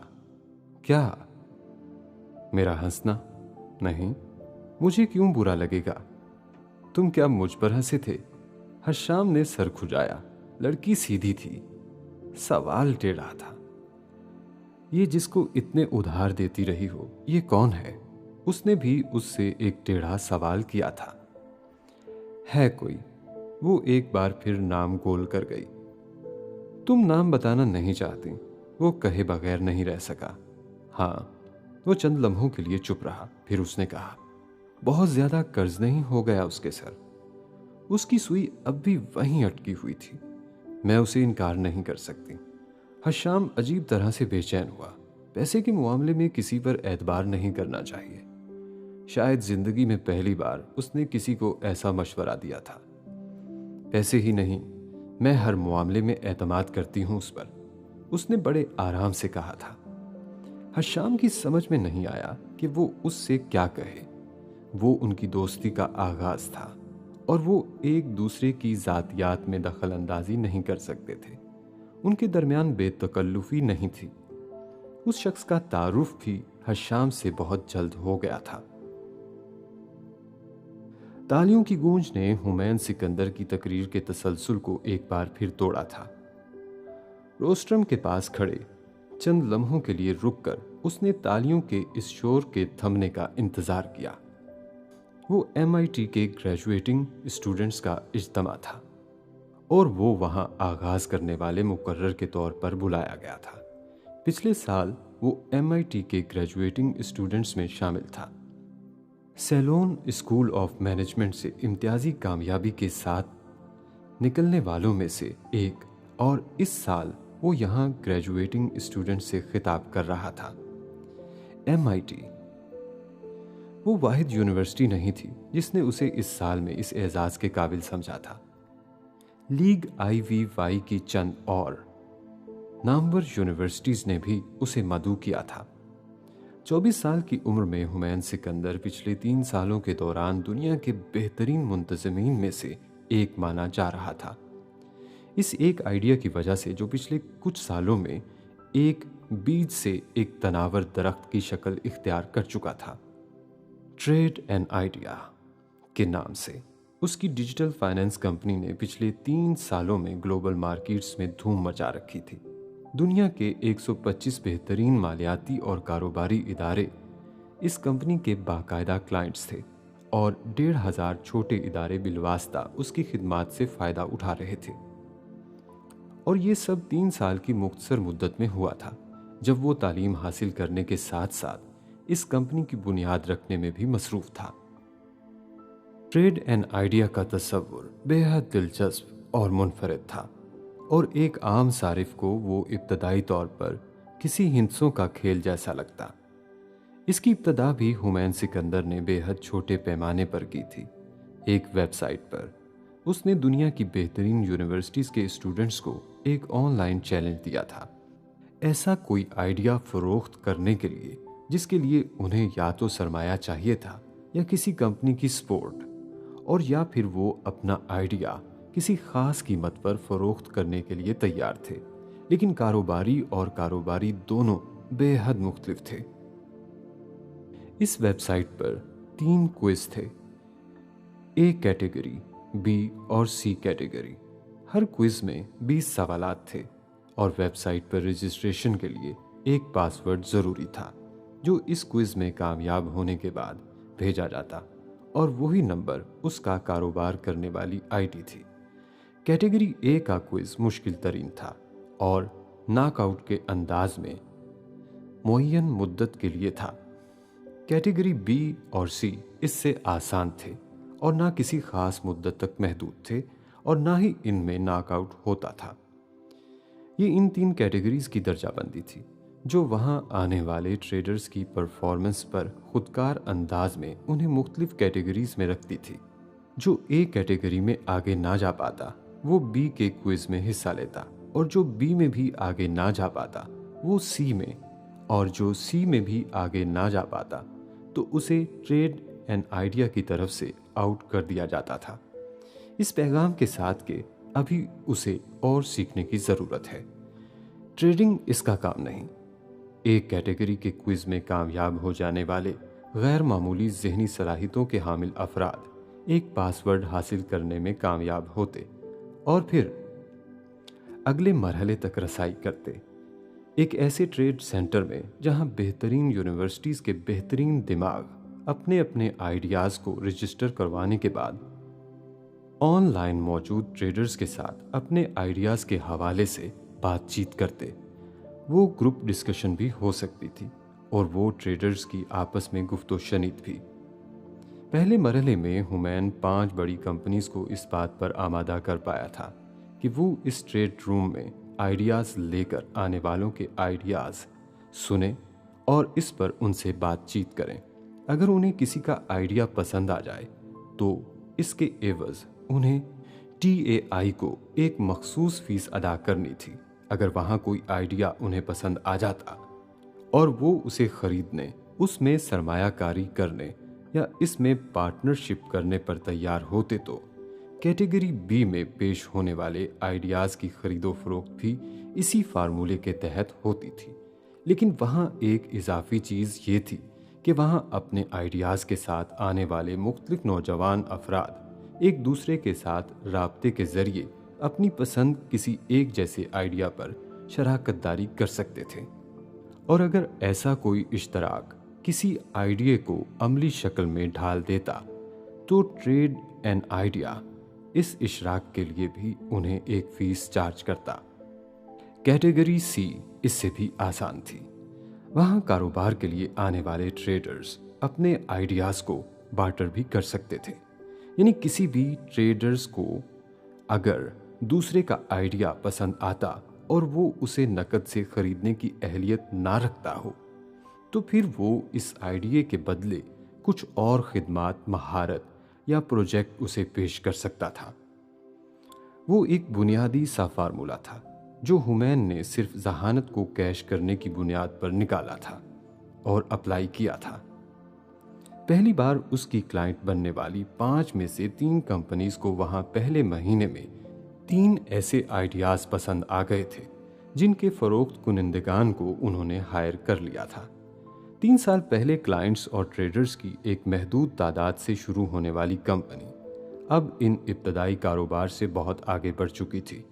क्या? मेरा हंसना? नहीं, मुझे क्यों बुरा लगेगा? तुम क्या मुझ पर हंसे थे? हशाम ने सर खुजाया। लड़की सीधी थी, सवाल टेढ़ा था। ये जिसको इतने उधार देती रही हो, ये कौन है? उसने भी उससे एक टेढ़ा सवाल किया था। है कोई? वो एक बार फिर नाम गोल कर गई। तुम नाम बताना नहीं चाहती? वो कहे बगैर नहीं रह सका। हाँ। वो चंद लम्हों के लिए चुप रहा, फिर उसने कहा, बहुत ज्यादा कर्ज नहीं हो गया उसके सर? उसकी सुई अब भी वहीं अटकी हुई थी। मैं उसे इनकार नहीं कर सकती। हशाम अजीब तरह से बेचैन हुआ। पैसे के मामले में किसी पर एतबार नहीं करना चाहिए। शायद जिंदगी में पहली बार उसने किसी को ऐसा मशवरा दिया था। पैसे ही नहीं, मैं हर मामले में एतमाद करती हूं उस पर, उसने बड़े आराम से कहा था। हशाम की समझ में नहीं आया कि वो उससे क्या कहे। वो उनकी दोस्ती का आगाज था और वो एक दूसरे की जातियात में दखल अंदाजी नहीं कर सकते थे। उनके दरमियान बेतकल्लुफी नहीं थी। उस शख्स का तारुफ भी हशाम से बहुत जल्द हो गया था। तालियों की गूंज ने हुमैन सिकंदर की तकरीर के तसलसल को एक बार फिर तोड़ा था। रोस्ट्रम के पास खड़े चंद लम्हों के लिए रुककर उसने तालियों के इस शोर के थमने का इंतजार किया। वो MIT के ग्रेजुएटिंग स्टूडेंट्स का इज्तिमा था और वो वहां आगाज करने वाले मुकर्रर के तौर पर बुलाया गया था। पिछले साल वो MIT के ग्रेजुएटिंग स्टूडेंट्स में शामिल था। सेलोन स्कूल ऑफ मैनेजमेंट से इम्तियाजी कामयाबी के साथ निकलने वालों में से एक, और इस साल वो यहाँ ग्रेजुएटिंग स्टूडेंट से खिताब कर रहा था। MIT वो वाहिद यूनिवर्सिटी नहीं थी जिसने उसे इस साल में इस एजाज के काबिल समझा था। लीग IVY की चंद और नामवर यूनिवर्सिटीज ने भी उसे मदऊ किया था। 24 साल की उम्र में हुमैन सिकंदर पिछले 3 सालों के दौरान दुनिया के बेहतरीन मुंतजमीन में से एक माना जा रहा था। इस एक आइडिया की वजह से जो पिछले कुछ सालों में एक बीज से एक तनावर दरख्त की शक्ल इख्तियार कर चुका था। ट्रेड एंड आइडिया के नाम से उसकी डिजिटल फाइनेंस कंपनी ने पिछले 3 सालों में ग्लोबल मार्केट्स में धूम मचा रखी थी। दुनिया के 125 बेहतरीन मालियाती और कारोबारी इदारे इस कंपनी के बाकायदा क्लाइंट्स थे और 1,500 छोटे इदारे बिलवास्ता उसकी खिदमात से फ़ायदा उठा रहे थे। और ये सब 3 साल की मुख्तसर मुद्दत में हुआ था, जब वो तालीम हासिल करने के साथ साथ इस कंपनी की बुनियाद रखने में भी मसरूफ था। ट्रेड एंड आइडिया का तस्वुर बेहद दिलचस्प और मुनफरिद था और एक आम सारिफ को वो इब्तदाई तौर पर किसी हिंसों का खेल जैसा लगता। इसकी इब्तदा भी हुमैन सिकंदर ने बेहद छोटे पैमाने पर की थी। एक वेबसाइट पर उसने दुनिया की बेहतरीन यूनिवर्सिटीज़ के स्टूडेंट्स को एक ऑनलाइन चैलेंज दिया था। ऐसा कोई आइडिया फरोख्त करने के लिए जिसके लिए उन्हें या तो सरमाया चाहिए था या किसी कंपनी की सपोर्ट, और या फिर वो अपना आइडिया किसी खास कीमत पर फरोख्त करने के लिए तैयार थे, लेकिन कारोबारी और कारोबारी दोनों बेहद मुख्तलिफ थे। इस वेबसाइट पर 3 क्विज थे, A कैटेगरी, B और C कैटेगरी। हर क्विज में 20 सवालात थे और वेबसाइट पर रजिस्ट्रेशन के लिए एक पासवर्ड ज़रूरी था जो इस क्विज में कामयाब होने के बाद भेजा जाता, और वही नंबर उसका कारोबार करने वाली आईडी थी। कैटेगरी A का क्विज मुश्किल तरीन था और नॉकआउट के अंदाज में मुअय्यन मुद्दत के लिए था। कैटेगरी B और C इससे आसान थे और ना किसी खास मुद्दत तक महदूद थे और ना ही इनमें नॉकआउट होता था। ये इन 3 कैटेगरीज की दर्जाबंदी थी। जो वहां आने वाले ट्रेडर्स की परफॉर्मेंस पर खुदकार अंदाज में उन्हें मुख्तलिफ कैटेगरीज में रखती थी। जो ए कैटेगरी में आगे ना जा पाता वो बी के क्विज में हिस्सा लेता, और जो बी में भी आगे ना जा पाता वो सी में, और जो सी में भी आगे ना जा पाता तो उसे ट्रेड एंड आइडिया की तरफ से आउट कर दिया जाता था। इस पैगाम के साथ के अभी उसे और सीखने की ज़रूरत है। ट्रेडिंग इसका काम नहीं। एक कैटेगरी के क्विज में कामयाब हो जाने वाले गैर मामूली ज़हनी सलाहियतों के हामिल अफराद एक पासवर्ड हासिल करने में कामयाब होते और फिर अगले मरहले तक रसाई करते, एक ऐसे ट्रेड सेंटर में जहां बेहतरीन यूनिवर्सिटीज़ के बेहतरीन दिमाग अपने अपने आइडियाज़ को रजिस्टर करवाने के बाद ऑनलाइन मौजूद ट्रेडर्स के साथ अपने आइडियाज़ के हवाले से बातचीत करते। वो ग्रुप डिस्कशन भी हो सकती थी और वो ट्रेडर्स की आपस में गुफ्तो शनीद भी। पहले मरहले में हुमैन 5 बड़ी कंपनीज को इस बात पर आमादा कर पाया था कि वो इस ट्रेड रूम में आइडियाज़ लेकर आने वालों के आइडियाज़ सुने और इस पर उनसे बातचीत करें। अगर उन्हें किसी का आइडिया पसंद आ जाए तो इसके एवज़ उन्हें TAI को एक मखसूस फीस अदा करनी थी। अगर वहाँ कोई आइडिया उन्हें पसंद आ जाता और वो उसे खरीदने, उसमें सरमायाकारी करने या इसमें पार्टनरशिप करने पर तैयार होते तो कैटेगरी बी में पेश होने वाले आइडियाज़ की खरीदो फरोख्त भी इसी फार्मूले के तहत होती थी। लेकिन वहाँ एक इजाफी चीज़ ये थी कि वहाँ अपने आइडियाज़ के साथ आने वाले मुख्तलिफ नौजवान अफराद एक दूसरे के साथ राब्ते के ज़रिए अपनी पसंद किसी एक जैसे आइडिया पर शराकतदारी कर सकते थे, और अगर ऐसा कोई इश्तराक किसी आइडिया को अमली शक्ल में ढाल देता तो ट्रेड एंड आइडिया इस इशराक के लिए भी उन्हें एक फीस चार्ज करता। कैटेगरी सी इससे भी आसान थी। वहाँ कारोबार के लिए आने वाले ट्रेडर्स अपने आइडियाज़ को बार्टर भी कर सकते थे, यानी किसी भी ट्रेडर्स को अगर दूसरे का आइडिया पसंद आता और वो उसे नकद से खरीदने की अहलियत ना रखता हो तो फिर वो इस आइडिया के बदले कुछ और खिदमात, महारत या प्रोजेक्ट उसे पेश कर सकता था। वो एक बुनियादी सा फार्मूला था जो हुमैन ने सिर्फ जहानत को कैश करने की बुनियाद पर निकाला था और अप्लाई किया था। पहली बार उसकी क्लाइंट बनने वाली 5 में से 3 कंपनीज को वहां पहले महीने में 3 ऐसे आइडियाज़ पसंद आ गए थे जिनके फरोख्त कुनिंदगान को उन्होंने हायर कर लिया था। 3 साल पहले क्लाइंट्स और ट्रेडर्स की एक महदूद तादाद से शुरू होने वाली कंपनी अब इन इब्तदाई कारोबार से बहुत आगे बढ़ चुकी थी।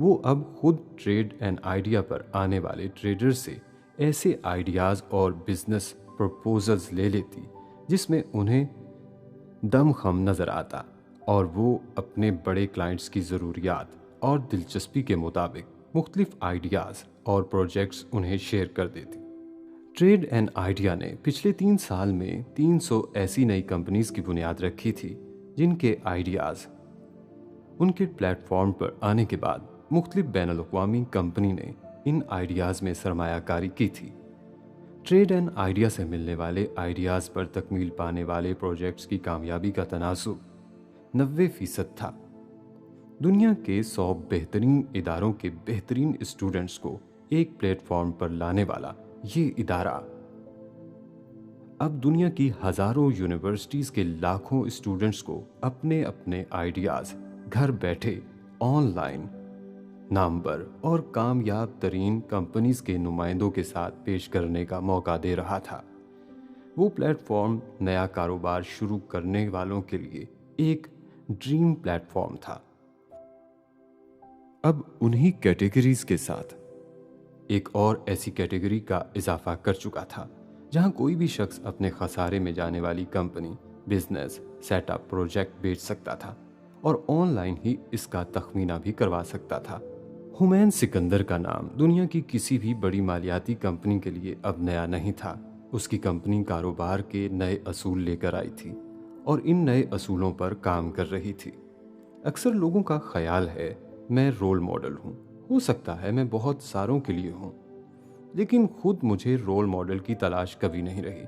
वो अब खुद ट्रेड एंड आइडिया पर आने वाले ट्रेडर्स से ऐसे आइडियाज़ और बिजनेस प्रपोजल्स ले लेती जिसमें उन्हें दम खम नज़र आता और वो अपने बड़े क्लाइंट्स की ज़रूरियात और दिलचस्पी के मुताबिक मुख्तलिफ आइडियाज़ और प्रोजेक्ट्स उन्हें शेयर कर देती। ट्रेड एंड आइडिया ने पिछले 3 साल में 300 ऐसी नई कंपनीज की बुनियाद रखी थी जिनके आइडियाज़ उनके प्लेटफॉर्म पर आने के बाद मुख्तलिफ बैनुल-अक़वामी कंपनी ने इन आइडियाज़ में सरमायाकारी की थी। ट्रेड एंड आइडिया से मिलने वाले आइडियाज़ पर तकमील पाने वाले प्रोजेक्ट्स की कामयाबी का तनासुब 90% था। दुनिया के 100 बेहतरीन इदारों के बेहतरीन स्टूडेंट्स को एक प्लेटफॉर्म पर लाने वाला ये इदारा अब दुनिया की हज़ारों यूनिवर्सिटीज़ के लाखों स्टूडेंट्स को अपने अपने आइडियाज़ घर बैठे ऑनलाइन नामवर और कामयाब तरीन कंपनीज के नुमाइंदों के साथ पेश करने का मौका दे रहा था। वो प्लेटफॉर्म नया कारोबार शुरू करने वालों के लिए एक ड्रीम प्लेटफॉर्म था। अब उन्हीं कैटेगरीज के साथ एक और ऐसी कैटेगरी का इजाफा कर चुका था जहां कोई भी शख्स अपने खसारे में जाने वाली कंपनी, बिजनेस, सेटअप, प्रोजेक्ट बेच सकता था और ऑनलाइन ही इसका तखमीना भी करवा सकता था। हुमैन सिकंदर का नाम दुनिया की किसी भी बड़ी मालियाती कंपनी के लिए अब नया नहीं था। उसकी कंपनी कारोबार के नए असूल लेकर आई थी और इन नए असूलों पर काम कर रही थी। अक्सर लोगों का ख्याल है मैं रोल मॉडल हूँ, हो सकता है मैं बहुत सारों के लिए हूँ, लेकिन खुद मुझे रोल मॉडल की तलाश कभी नहीं रही।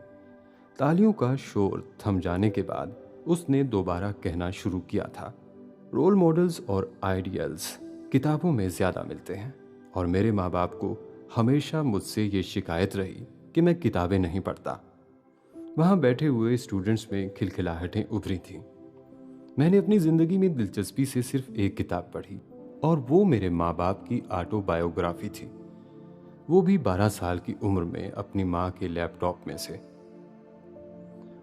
तालियों का शोर थम जाने के बाद उसने दोबारा कहना शुरू किया था, रोल मॉडल्स और आइडियल्स किताबों में ज़्यादा मिलते हैं, और मेरे माँ बाप को हमेशा मुझसे ये शिकायत रही कि मैं किताबें नहीं पढ़ता। वहाँ बैठे हुए स्टूडेंट्स में खिलखिलाहटें उभरी थीं। मैंने अपनी ज़िंदगी में दिलचस्पी से सिर्फ एक किताब पढ़ी, और वो मेरे माँ बाप की ऑटोबायोग्राफी थी, वो भी 12 साल की उम्र में अपनी माँ के लैपटॉप में से।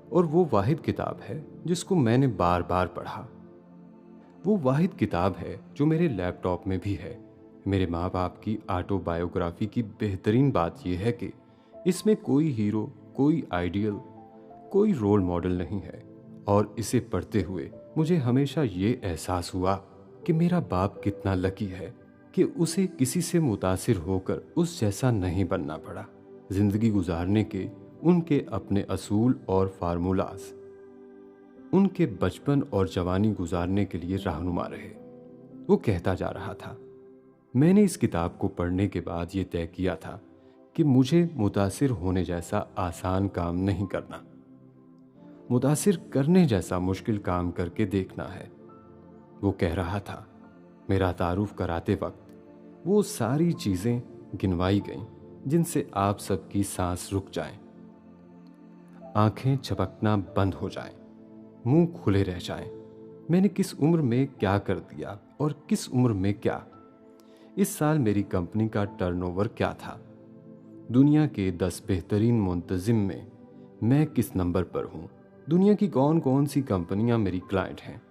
और वो वाहिद किताब है जिसको मैंने बार बार पढ़ा। वो वाहिद किताब है जो मेरे लैपटॉप में भी है। मेरे माँ बाप की ऑटोबायोग्राफी की बेहतरीन बात यह है कि इसमें कोई हीरो, कोई आइडियल, कोई रोल मॉडल नहीं है, और इसे पढ़ते हुए मुझे हमेशा ये एहसास हुआ कि मेरा बाप कितना लकी है कि उसे किसी से मुतासिर होकर उस जैसा नहीं बनना पड़ा। जिंदगी गुजारने के उनके अपने असूल और फार्मूलाज उनके बचपन और जवानी गुजारने के लिए रहनुमा रहे। वो कहता जा रहा था। मैंने इस किताब को पढ़ने के बाद ये तय किया था कि मुझे मुतासिर होने जैसा आसान काम नहीं करना, मुतासिर करने जैसा मुश्किल काम करके देखना है। वो कह रहा था। मेरा तारुफ कराते वक्त वो सारी चीजें गिनवाई गईं जिनसे आप सबकी सांस रुक जाए, आंखें झपकना बंद हो जाएं, मुंह खुले रह जाएं। मैंने किस उम्र में क्या कर दिया और किस उम्र में क्या। इस साल मेरी कंपनी का टर्नओवर क्या था, दुनिया के 10 बेहतरीन मुंतजिम में मैं किस नंबर पर हूं, दुनिया की कौन कौन सी कंपनियां मेरी क्लाइंट हैं।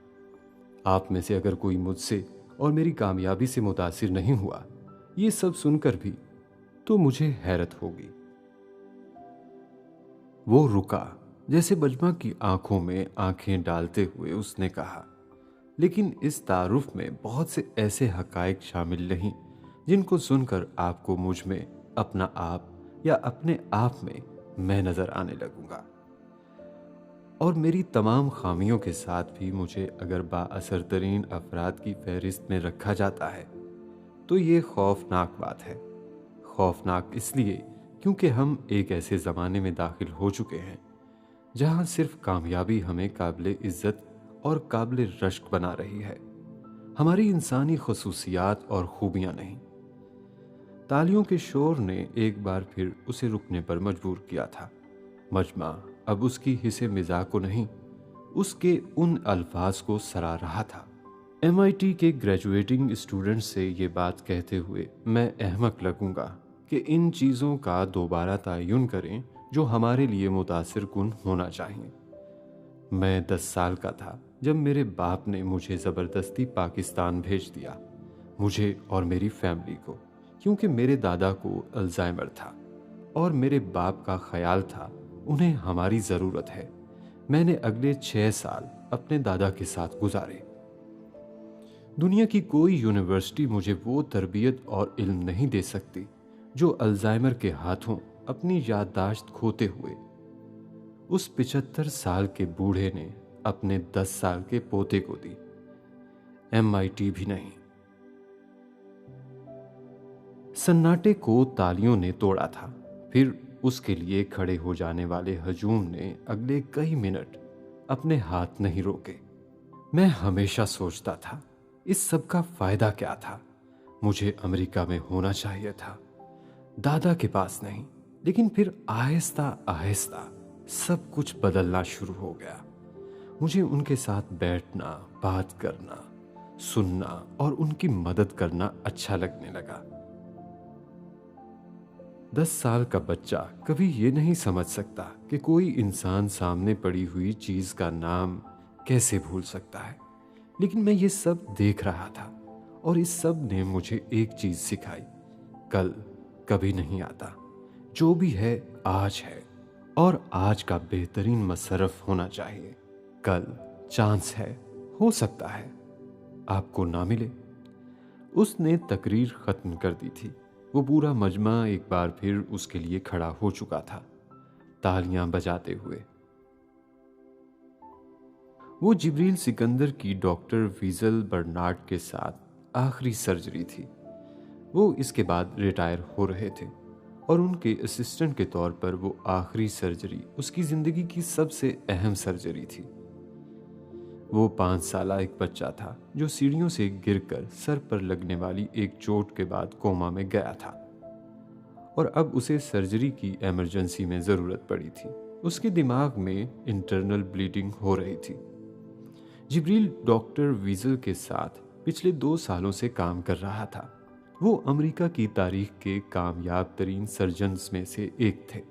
आप में से अगर कोई मुझसे और मेरी कामयाबी से मुतासिर नहीं हुआ ये सब सुनकर भी, तो मुझे हैरत होगी। वो रुका, जैसे बजमा की आंखों में आंखें डालते हुए उसने कहा, लेकिन इस तारुफ में बहुत से ऐसे हकायक शामिल नहीं जिनको सुनकर आपको मुझ में अपना आप या अपने आप में मैं नजर आने लगूंगा। और मेरी तमाम खामियों के साथ भी मुझे अगर बाअसर तरीन अफराद की फहरिस्त में रखा जाता है तो ये खौफनाक बात है। खौफनाक इसलिए क्योंकि हम एक ऐसे ज़माने में दाखिल हो चुके हैं जहां सिर्फ कामयाबी हमें काबिल इज्जत और काबिल रश्क बना रही है, हमारी इंसानी खसूसियात और खूबियां नहीं। तालियों के शोर ने एक बार फिर उसे रुकने पर मजबूर किया था। मजमा अब उसकी हिस्से मिजाह को नहीं, उसके उन अल्फाज को सराह रहा था। MIT के ग्रेजुएटिंग स्टूडेंट से ये बात कहते हुए मैं अहमक लगूंगा कि इन चीज़ों का दोबारा तयन करें जो हमारे लिए मुतासिर कुन होना चाहिए। मैं 10 साल का था जब मेरे बाप ने मुझे ज़बरदस्ती पाकिस्तान भेज दिया, मुझे और मेरी फैमिली को, क्योंकि मेरे दादा को अल्जाइमर था और मेरे बाप का ख्याल था उन्हें हमारी ज़रूरत है। मैंने अगले 6 साल अपने दादा के साथ गुजारे। दुनिया की कोई यूनिवर्सिटी मुझे वो तरबियत और इल्म नहीं दे सकती जो अल्जाइमर के हाथों अपनी याददाश्त खोते हुए उस 75 साल के बूढ़े ने अपने 10 साल के पोते को दी। MIT भी नहीं। सन्नाटे को तालियों ने तोड़ा था। फिर उसके लिए खड़े हो जाने वाले हजूम ने अगले कई मिनट अपने हाथ नहीं रोके। मैं हमेशा सोचता था इस सब का फायदा क्या था। मुझे अमेरिका में होना चाहिए था, दादा के पास नहीं। लेकिन फिर आहिस्ता आहिस्ता सब कुछ बदलना शुरू हो गया। मुझे उनके साथ बैठना, बात करना, सुनना और उनकी मदद करना अच्छा लगने लगा। 10 साल का बच्चा कभी ये नहीं समझ सकता कि कोई इंसान सामने पड़ी हुई चीज का नाम कैसे भूल सकता है, लेकिन मैं ये सब देख रहा था और इस सब ने मुझे एक चीज सिखाई, कल कभी नहीं आता। जो भी है आज है और आज का बेहतरीन मसरफ होना चाहिए। कल चांस है, हो सकता है आपको ना मिले। उसने तकरीर खत्म कर दी थी। वो पूरा मजमा एक बार फिर उसके लिए खड़ा हो चुका था, तालियां बजाते हुए। वो जिब्रील सिकंदर की डॉक्टर वीजल बर्नार्ड के साथ आखिरी सर्जरी थी। वो इसके बाद रिटायर हो रहे थे और उनके असिस्टेंट के तौर पर वो आखिरी सर्जरी उसकी जिंदगी की सबसे अहम सर्जरी थी। वो 5 साला एक बच्चा था जो सीढ़ियों से गिरकर सर पर लगने वाली एक चोट के बाद कोमा में गया था और अब उसे सर्जरी की इमरजेंसी में जरूरत पड़ी थी। उसके दिमाग में इंटरनल ब्लीडिंग हो रही थी। जिब्रील डॉक्टर वीजल के साथ पिछले 2 सालों से काम कर रहा था। वो अमेरिका की तारीख के कामयाब तरीन सर्जन्स में से एक थे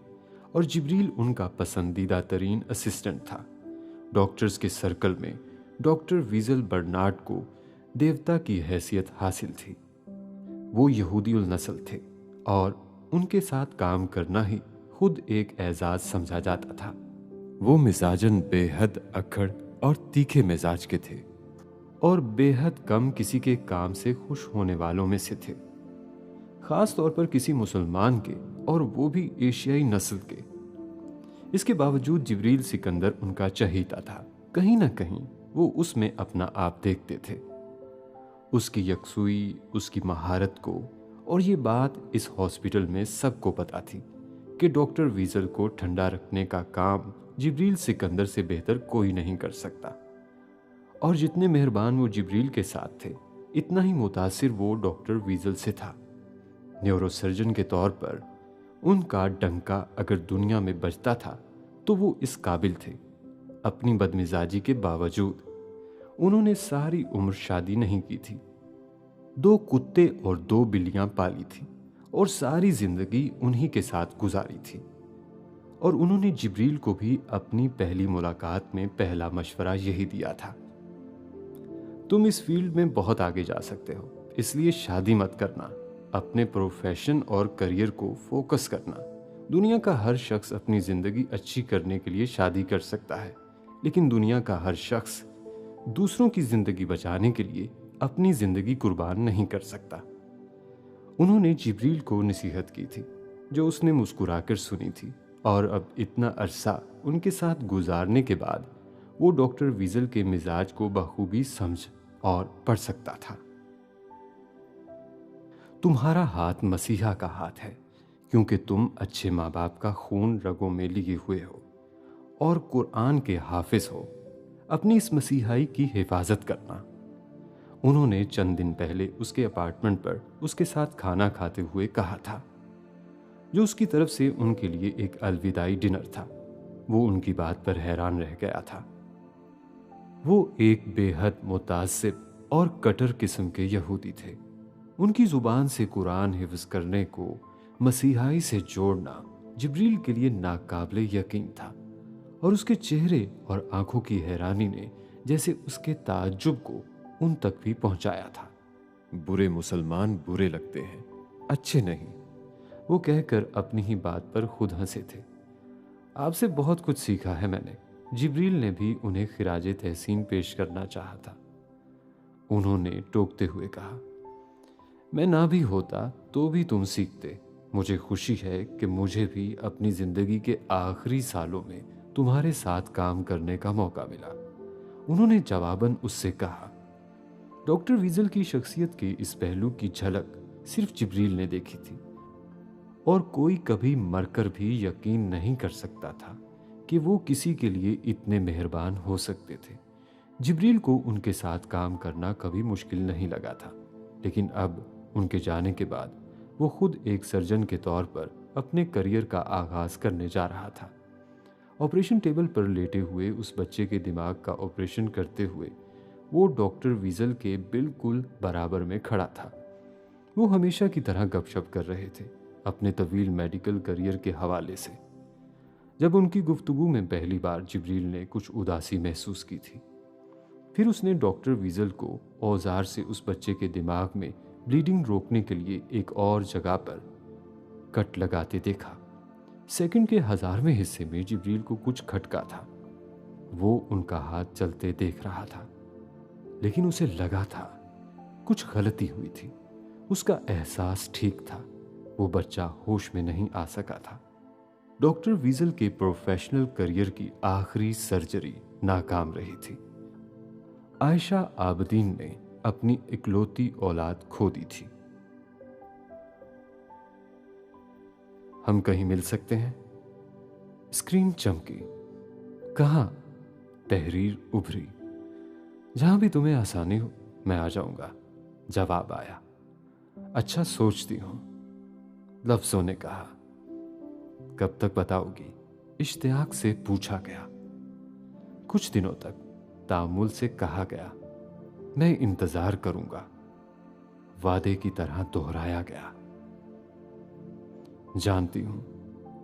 और जिब्रील उनका पसंदीदा तरीन असिस्टेंट था। डॉक्टर्स के सर्कल में डॉक्टर वीजल बर्नार्ड को देवता की हैसियत हासिल थी। वो यहूदीउल नस्ल थे और उनके साथ काम करना ही खुद एक एजाज समझा जाता था। वो मिजाजन बेहद अक्खड़ और तीखे मिजाज के थे और बेहद कम किसी के काम से खुश होने वालों में से थे, खास तौर पर किसी मुसलमान के, और वो भी एशियाई नस्ल के। इसके बावजूद जिब्रील सिकंदर उनका चहीता था। कहीं ना कहीं वो उसमें अपना आप देखते थे, उसकी यकसुई, उसकी महारत को। और ये बात इस हॉस्पिटल में सबको पता थी कि डॉक्टर वीजल को ठंडा रखने का काम जिब्रील सिकंदर से बेहतर कोई नहीं कर सकता। और जितने मेहरबान वो जिब्रील के साथ थे, इतना ही मुतासिर वो डॉक्टर वीजल से था। न्यूरोसर्जन के तौर पर उनका डंका अगर दुनिया में बजता था तो वो इस काबिल थे। अपनी बदमिजाजी के बावजूद उन्होंने सारी उम्र शादी नहीं की थी, 2 कुत्ते और 2 बिल्लियां पाली थी और सारी जिंदगी उन्हीं के साथ गुजारी थी। और उन्होंने जिब्रील को भी अपनी पहली मुलाकात में पहला मशवरा यही दिया था, तुम इस फील्ड में बहुत आगे जा सकते हो, इसलिए शादी मत करना, अपने प्रोफेशन और करियर को फोकस करना। दुनिया का हर शख्स अपनी जिंदगी अच्छी करने के लिए शादी कर सकता है, लेकिन दुनिया का हर शख्स दूसरों की जिंदगी बचाने के लिए अपनी जिंदगी कुर्बान नहीं कर सकता। उन्होंने जिब्रील को नसीहत की थी जो उसने मुस्कुराकर सुनी थी, और अब इतना अरसा उनके साथ गुजारने के बाद वो डॉक्टर वीजल के मिजाज को बखूबी समझ और पढ़ सकता था। तुम्हारा हाथ मसीहा का हाथ है, क्योंकि तुम अच्छे माँ बाप का खून रगों में लिए हुए हो और कुरान के हाफिज हो। अपनी इस मसीहाई की हिफाजत करना। उन्होंने चंद दिन पहले उसके अपार्टमेंट पर उसके साथ खाना खाते हुए कहा था, जो उसकी तरफ से उनके लिए एक अलविदाई डिनर था। वो उनकी बात पर हैरान रह गया था। वो एक बेहद मुतासिब और कट्टर किस्म के यहूदी थे। उनकी जुबान से कुरान हिफ्ज करने को मसीहाई से जोड़ना जिब्रील के लिए नाकाबिले यकीन था, और उसके चेहरे और आंखों की हैरानी ने जैसे उसके ताज्जुब को उन तक भी पहुंचाया था। बुरे मुसलमान बुरे लगते हैं, अच्छे नहीं, वो कहकर अपनी ही बात पर खुद हंसे थे। आपसे बहुत कुछ सीखा है मैंने। जिब्रील ने भी उन्हें खिराजे तहसीन पेश करना चाहा था। उन्होंने टोकते हुए कहा, मैं ना भी होता तो भी तुम सीखते। मुझे खुशी है कि मुझे भी अपनी जिंदगी के आखिरी सालों में तुम्हारे साथ काम करने का मौका मिला। उन्होंने जवाबन उससे कहा। डॉक्टर वीजल की शख्सियत के इस पहलू की झलक सिर्फ जिब्रील ने देखी थी, और कोई कभी मरकर भी यकीन नहीं कर सकता था कि वो किसी के लिए इतने मेहरबान हो सकते थे। जिब्रील को उनके साथ काम करना कभी मुश्किल नहीं लगा था, लेकिन अब उनके जाने के बाद वो खुद एक सर्जन के तौर पर अपने करियर का आगाज करने जा रहा था। ऑपरेशन टेबल पर लेटे हुए उस बच्चे के दिमाग का ऑपरेशन करते हुए वो डॉक्टर वीजल के बिल्कुल बराबर में खड़ा था। वो हमेशा की तरह गपशप कर रहे थे अपने तवील मेडिकल करियर के हवाले से। जब उनकी गुफ्तगू में पहली बार जिब्रील ने कुछ उदासी महसूस की थी, फिर उसने डॉक्टर वीजल को औजार से उस बच्चे के दिमाग में ब्लीडिंग रोकने के लिए एक और जगह पर कट लगाते देखा। सेकंड के 1000वें हिस्से में जिब्रील को कुछ खटका था। वो उनका हाथ चलते देख रहा था, लेकिन उसे लगा था कुछ गलती हुई थी। उसका एहसास ठीक था, वो बच्चा होश में नहीं आ सका था। डॉक्टर वीजल के प्रोफेशनल करियर की आखिरी सर्जरी नाकाम रही थी। आयशा आबदीन ने अपनी इकलौती औलाद खो दी थी। हम कहीं मिल सकते हैं? स्क्रीन चमकी। कहाँ? तहरीर उभरी। जहां भी तुम्हें आसानी हो मैं आ जाऊंगा। जवाब आया। अच्छा सोचती हूं, लफ्जों ने कहा। कब तक बताओगी? इश्तियाक से पूछा गया। कुछ दिनों तक, तामुल से कहा गया। मैं इंतजार करूंगा, वादे की तरह दोहराया गया। जानती हूं,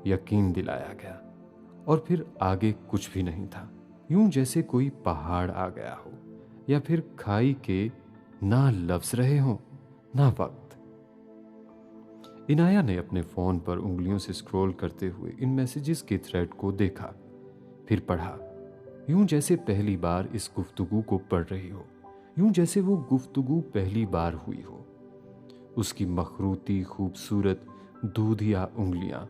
यकीन दिलाया गया। और फिर आगे कुछ भी नहीं था। यूं जैसे कोई पहाड़ आ गया हो, या फिर खाई के ना लफ्ज रहे हो ना वक्त। इनाया ने अपने फोन पर उंगलियों से स्क्रॉल करते हुए इन मैसेजेस के थ्रेड को देखा, फिर पढ़ा। यूं जैसे पहली बार इस गुफ्तगू को पढ़ रही हो, यूं जैसे वो गुफ्तगू पहली बार हुई हो। उसकी मखरूती खूबसूरत दूधिया उंगलियां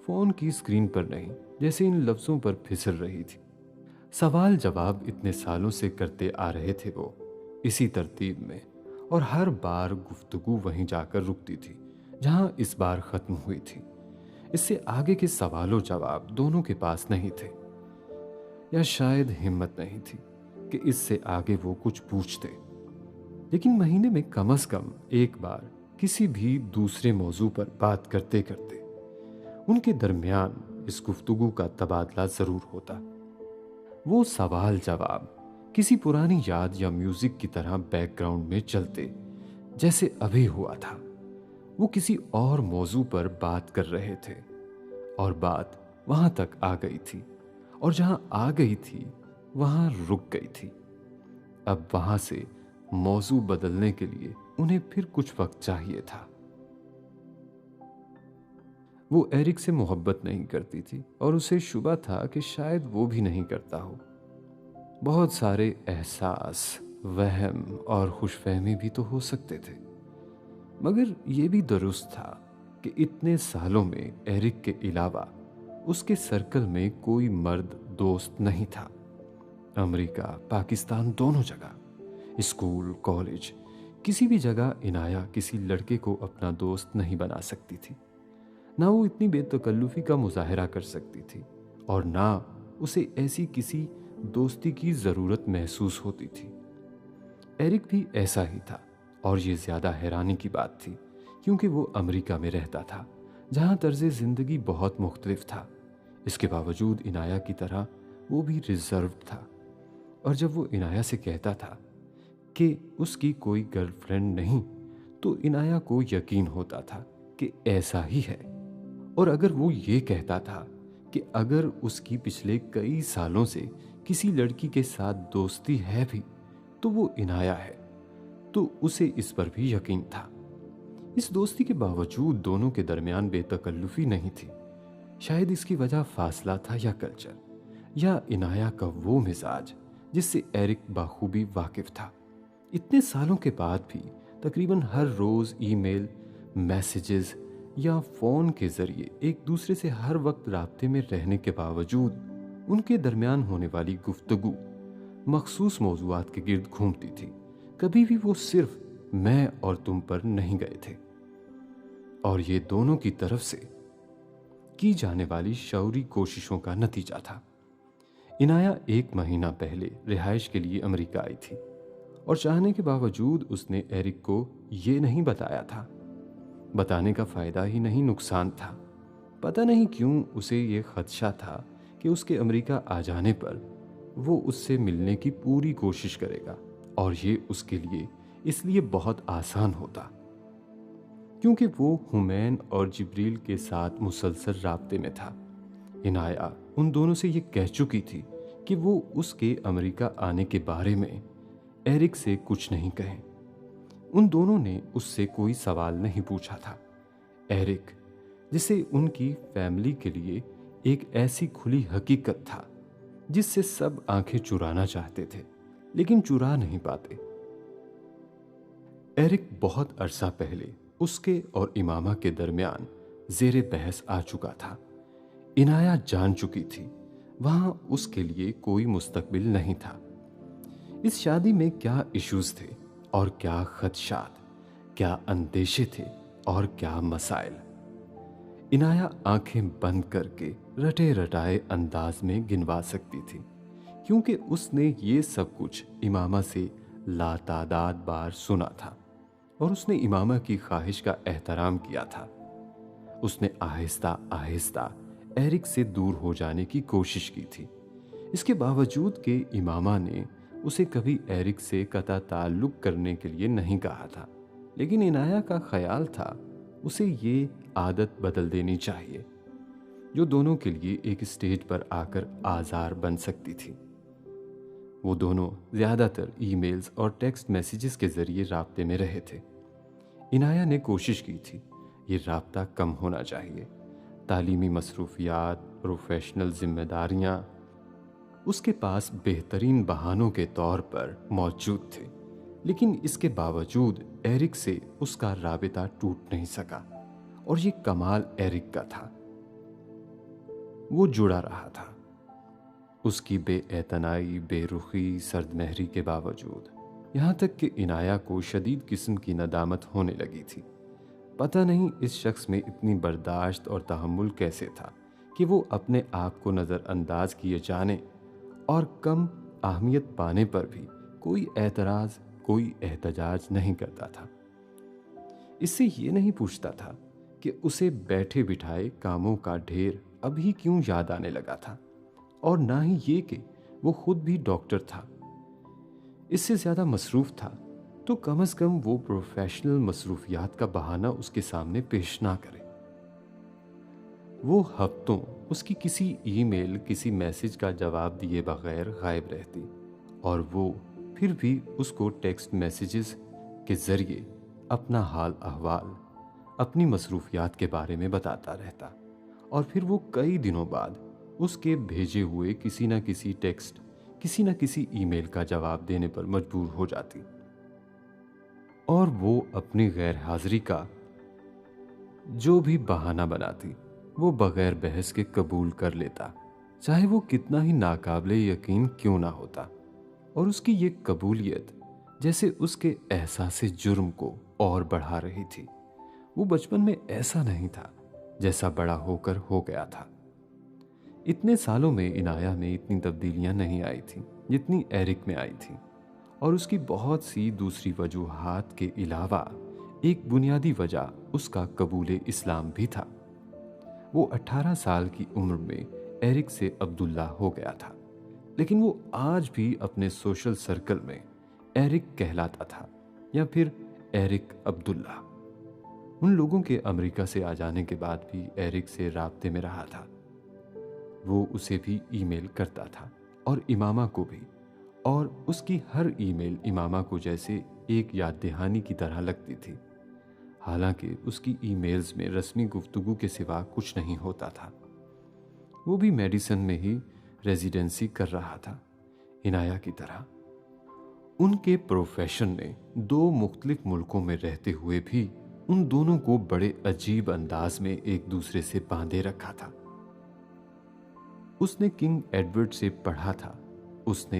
फोन की स्क्रीन पर नहीं, जैसे इन लफ्जों पर फिसल रही थी। सवाल जवाब इतने सालों से करते आ रहे थे वो, इसी तरतीब में, और हर बार गुफ्तगू वहीं जाकर रुकती थी जहां इस बार खत्म हुई थी। इससे आगे के सवालों जवाब दोनों के पास नहीं थे, या शायद हिम्मत नहीं थी कि इससे आगे वो कुछ पूछते। लेकिन महीने में कम से कम एक बार किसी भी दूसरे मौजू पर बात करते करते उनके दरमियान इस गुफ्तगू का तबादला जरूर होता। वो सवाल जवाब किसी पुरानी याद या म्यूजिक की तरह बैकग्राउंड में चलते, जैसे अभी हुआ था। वो किसी और मौजू पर बात कर रहे थे, और बात वहां तक आ गई थी, और जहां आ गई थी वहां रुक गई थी। अब वहां से मौजू बदलने के लिए उन्हें फिर कुछ वक्त चाहिए था। वो एरिक से मोहब्बत नहीं करती थी, और उसे शुबा था कि शायद वो भी नहीं करता हो। बहुत सारे एहसास, वहम और खुशफहमी भी तो हो सकते थे, मगर यह भी दुरुस्त था कि इतने सालों में एरिक के अलावा उसके सर्कल में कोई मर्द दोस्त नहीं था। अमेरिका, पाकिस्तान, दोनों जगह, स्कूल, कॉलेज, किसी भी जगह इनाया किसी लड़के को अपना दोस्त नहीं बना सकती थी। ना वो इतनी बेतकल्लुफी का मुजाहरा कर सकती थी, और ना उसे ऐसी किसी दोस्ती की जरूरत महसूस होती थी। एरिक भी ऐसा ही था, और ये ज्यादा हैरानी की बात थी क्योंकि वो अमेरिका में रहता था, जहां तर्ज जिंदगी बहुत मुख्तलिफ था। इसके बावजूद इनाया की तरह वो भी रिजर्व था, और जब वो इनाया से कहता था कि उसकी कोई गर्लफ्रेंड नहीं, तो इनाया को यकीन होता था कि ऐसा ही है। और अगर वो ये कहता था कि अगर उसकी पिछले कई सालों से किसी लड़की के साथ दोस्ती है भी, तो वो इनाया है, तो उसे इस पर भी यकीन था। इस दोस्ती के बावजूद दोनों के दरमियान बेतकल्लुफी नहीं थी। शायद इसकी वजह फासला था, या कल्चर, या इनाया का वो मिजाज जिससे एरिक बाखूबी वाकिफ था। इतने सालों के बाद भी तकरीबन हर रोज ईमेल, मैसेजेस या फोन के जरिए एक दूसरे से हर वक्त राब्ते में रहने के बावजूद उनके दरमियान होने वाली गुफ्तगू मखसूस मौजुआत के गिर्द घूमती थी। कभी भी वो सिर्फ मैं और तुम पर नहीं गए थे, और ये दोनों की तरफ से की जाने वाली शौरी कोशिशों का नतीजा था। इनाया 1 महीना पहले रिहाइश के लिए अमेरिका आई थी, और चाहने के बावजूद उसने एरिक को ये नहीं बताया था। बताने का फायदा ही नहीं, नुकसान था। पता नहीं क्यों उसे ये खदशा था कि उसके अमेरिका आ जाने पर वो उससे मिलने की पूरी कोशिश करेगा, और ये उसके लिए इसलिए बहुत आसान होता क्योंकि वो हुमैन और जिब्रील के साथ मुसलसल राब्ते में था। इनाया उन दोनों से ये कह चुकी थी कि वो उसके अमेरिका आने के बारे में एरिक से कुछ नहीं कहें। उन दोनों ने उससे कोई सवाल नहीं पूछा था। एरिक, जिसे उनकी फैमिली के लिए एक ऐसी खुली हकीकत था जिससे सब आंखें चुराना चाहते थे लेकिन चुरा नहीं पाते। एरिक बहुत अरसा पहले उसके और इमामा के दरमियान जेरे बहस आ चुका था। इनाया जान चुकी थी वहां उसके लिए कोई मुस्तकबिल नहीं था। इस शादी में क्या इश्यूज थे और क्या खदशात, क्या अंदेशे थे और क्या मसाइल। इनाया आंखें बंद करके रटे रटाए अंदाज में गिनवा सकती थी, क्योंकि उसने ये सब कुछ इमामा से लातादाद बार सुना था और उसने इमामा की ख्वाहिश का एहतराम किया था। उसने आहिस्ता आहिस्ता एरिक से दूर हो जाने की कोशिश की थी। इसके बावजूद कि इमामा ने उसे कभी एरिक से कता ताल्लुक करने के लिए नहीं कहा था, लेकिन इनाया का ख्याल था उसे ये आदत बदल देनी चाहिए, जो दोनों के लिए एक स्टेज पर आकर आज़ार बन सकती थी। वो दोनों ज़्यादातर ईमेल्स और टेक्स्ट मैसेजेस के ज़रिए राब्ते में रहे थे। इनाया ने कोशिश की थी ये राब्ता कम होना चाहिए। तालीमी मसरूफियात, प्रोफेशनल जिम्मेदारियां उसके पास बेहतरीन बहानों के तौर पर मौजूद थे, लेकिन इसके बावजूद एरिक से उसका राबिता टूट नहीं सका और ये कमाल एरिक का था। वो जुड़ा रहा था। उसकी बेएतनाई, बेरुखी, सर्दमहरी के बावजूद, यहाँ तक कि इनाया को शदीद किस्म की नदामत होने लगी थी। पता नहीं इस शख्स में इतनी बर्दाश्त और तहम्मुल कैसे था कि वो अपने आप को नज़रअंदाज किए जाने और कम अहमियत पाने पर भी कोई एतराज़, कोई एहतजाज नहीं करता था। इससे ये नहीं पूछता था कि उसे बैठे बिठाए कामों का ढेर अभी क्यों याद आने लगा था, और ना ही ये कि वो खुद भी डॉक्टर था। इससे ज़्यादा मसरूफ़ था तो कम से कम वो प्रोफेशनल मसरूफियात का बहाना उसके सामने पेश ना करे। वो हफ्तों उसकी किसी ईमेल, किसी मैसेज का जवाब दिए बगैर गायब रहती और वो फिर भी उसको टेक्स्ट मैसेजेस के ज़रिए अपना हाल अहवाल, अपनी मसरूफियात के बारे में बताता रहता, और फिर वो कई दिनों बाद उसके भेजे हुए किसी न किसी टेक्स्ट, किसी न किसी ईमेल का जवाब देने पर मजबूर हो जाती और वो अपनी गैर हाजिरी का जो भी बहाना बनाती वो बगैर बहस के कबूल कर लेता, चाहे वो कितना ही नाकाबिले यकीन क्यों ना होता। और उसकी ये कबूलियत जैसे उसके एहसासे जुर्म को और बढ़ा रही थी। वो बचपन में ऐसा नहीं था जैसा बड़ा होकर हो गया था। इतने सालों में इनाया में इतनी तब्दीलियां नहीं आई थी जितनी एरिक में आई थी, और उसकी बहुत सी दूसरी वजूहात के अलावा एक बुनियादी वजह उसका कबूल इस्लाम भी था। वो 18 साल की उम्र में एरिक से अब्दुल्ला हो गया था, लेकिन वो आज भी अपने सोशल सर्कल में एरिक कहलाता था या फिर एरिक अब्दुल्ला। उन लोगों के अमेरिका से आ जाने के बाद भी एरिक से राब्ते में रहा था। वो उसे भी ईमेल करता था और इमामा को भी, और उसकी हर ईमेल इमामा को जैसे एक याद दहानी की तरह लगती थी। हालांकि उसकी ईमेल्स में रस्मी गुफ्तगू के सिवा कुछ नहीं होता था। वो भी मेडिसन में ही रेजिडेंसी कर रहा था, इनाया की तरह। उनके प्रोफेशन ने 2 मुख्तलिफ मुल्कों में रहते हुए भी उन दोनों को बड़े अजीब अंदाज में एक दूसरे से बांधे रखा था। उसने किंग एडवर्ड से पढ़ा था, उसने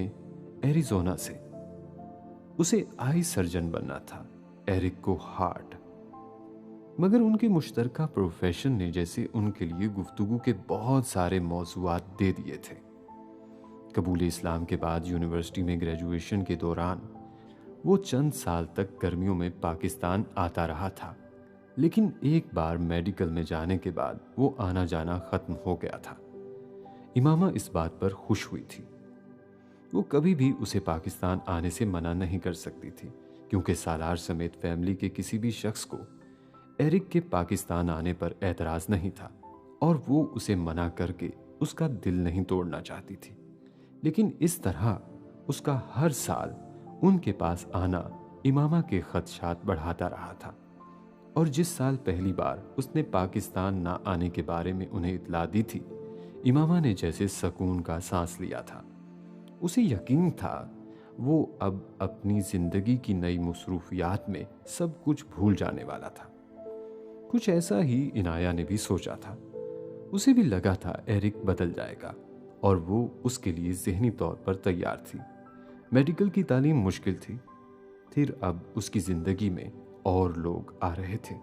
एरिज़ोना से। उसे आई सर्जन बनना था, एरिक को हार्ट। मगर उनके मुश्तरका प्रोफेशन ने जैसे उनके लिए गुफ्तगू के बहुत सारे मौज़ूआत दे दिए थे। कबूल इस्लाम के बाद यूनिवर्सिटी में ग्रेजुएशन के दौरान वो चंद साल तक गर्मियों में पाकिस्तान आता रहा था, लेकिन एक बार मेडिकल में जाने के बाद वो आना जाना ख़त्म हो गया था। इमामा इस बात पर खुश हुई थी। वो कभी भी उसे पाकिस्तान आने से मना नहीं कर सकती थी, क्योंकि सालार समेत फैमिली के किसी भी शख्स को एरिक के पाकिस्तान आने पर एतराज़ नहीं था और वो उसे मना करके उसका दिल नहीं तोड़ना चाहती थी। लेकिन इस तरह उसका हर साल उनके पास आना इमामा के खदशात बढ़ाता रहा था, और जिस साल पहली बार उसने पाकिस्तान ना आने के बारे में उन्हें इतला दी थी, इमामा ने जैसे सुकून का सांस लिया था। उसे यकीन था वो अब अपनी जिंदगी की नई मसरूफियात में सब कुछ भूल जाने वाला था। कुछ ऐसा ही इनाया ने भी सोचा था। उसे भी लगा था एरिक बदल जाएगा और वो उसके लिए ज़हनी तौर पर तैयार थी। मेडिकल की तालीम मुश्किल थी, फिर अब उसकी ज़िंदगी में और लोग आ रहे थे।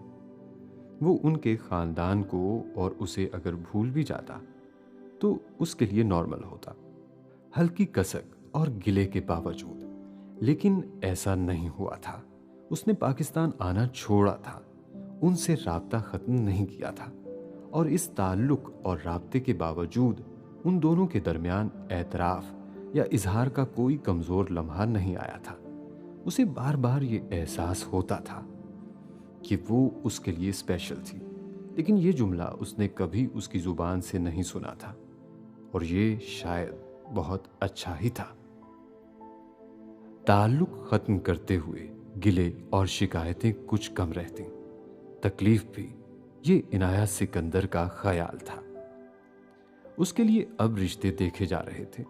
वो उनके खानदान को और उसे अगर भूल भी जाता तो उसके लिए नॉर्मल होता, हल्की कसक और गिले के बावजूद। लेकिन ऐसा नहीं हुआ था। उसने पाकिस्तान आना छोड़ा था, उनसे राब्ता खत्म नहीं किया था, और इस ताल्लुक और राब्ते के बावजूद उन दोनों के दरमियान एतराफ या इजहार का कोई कमजोर लम्हा नहीं आया था। उसे बार बार ये एहसास होता था कि वो उसके लिए स्पेशल थी, लेकिन ये जुमला उसने कभी उसकी जुबान से नहीं सुना था, और ये शायद बहुत अच्छा ही था। ताल्लुक खत्म करते हुए गिले और शिकायतें कुछ कम रहती, तकलीफ भी। ये इनाया सिकंदर का ख्याल था। उसके लिए अब रिश्ते देखे जा रहे थे।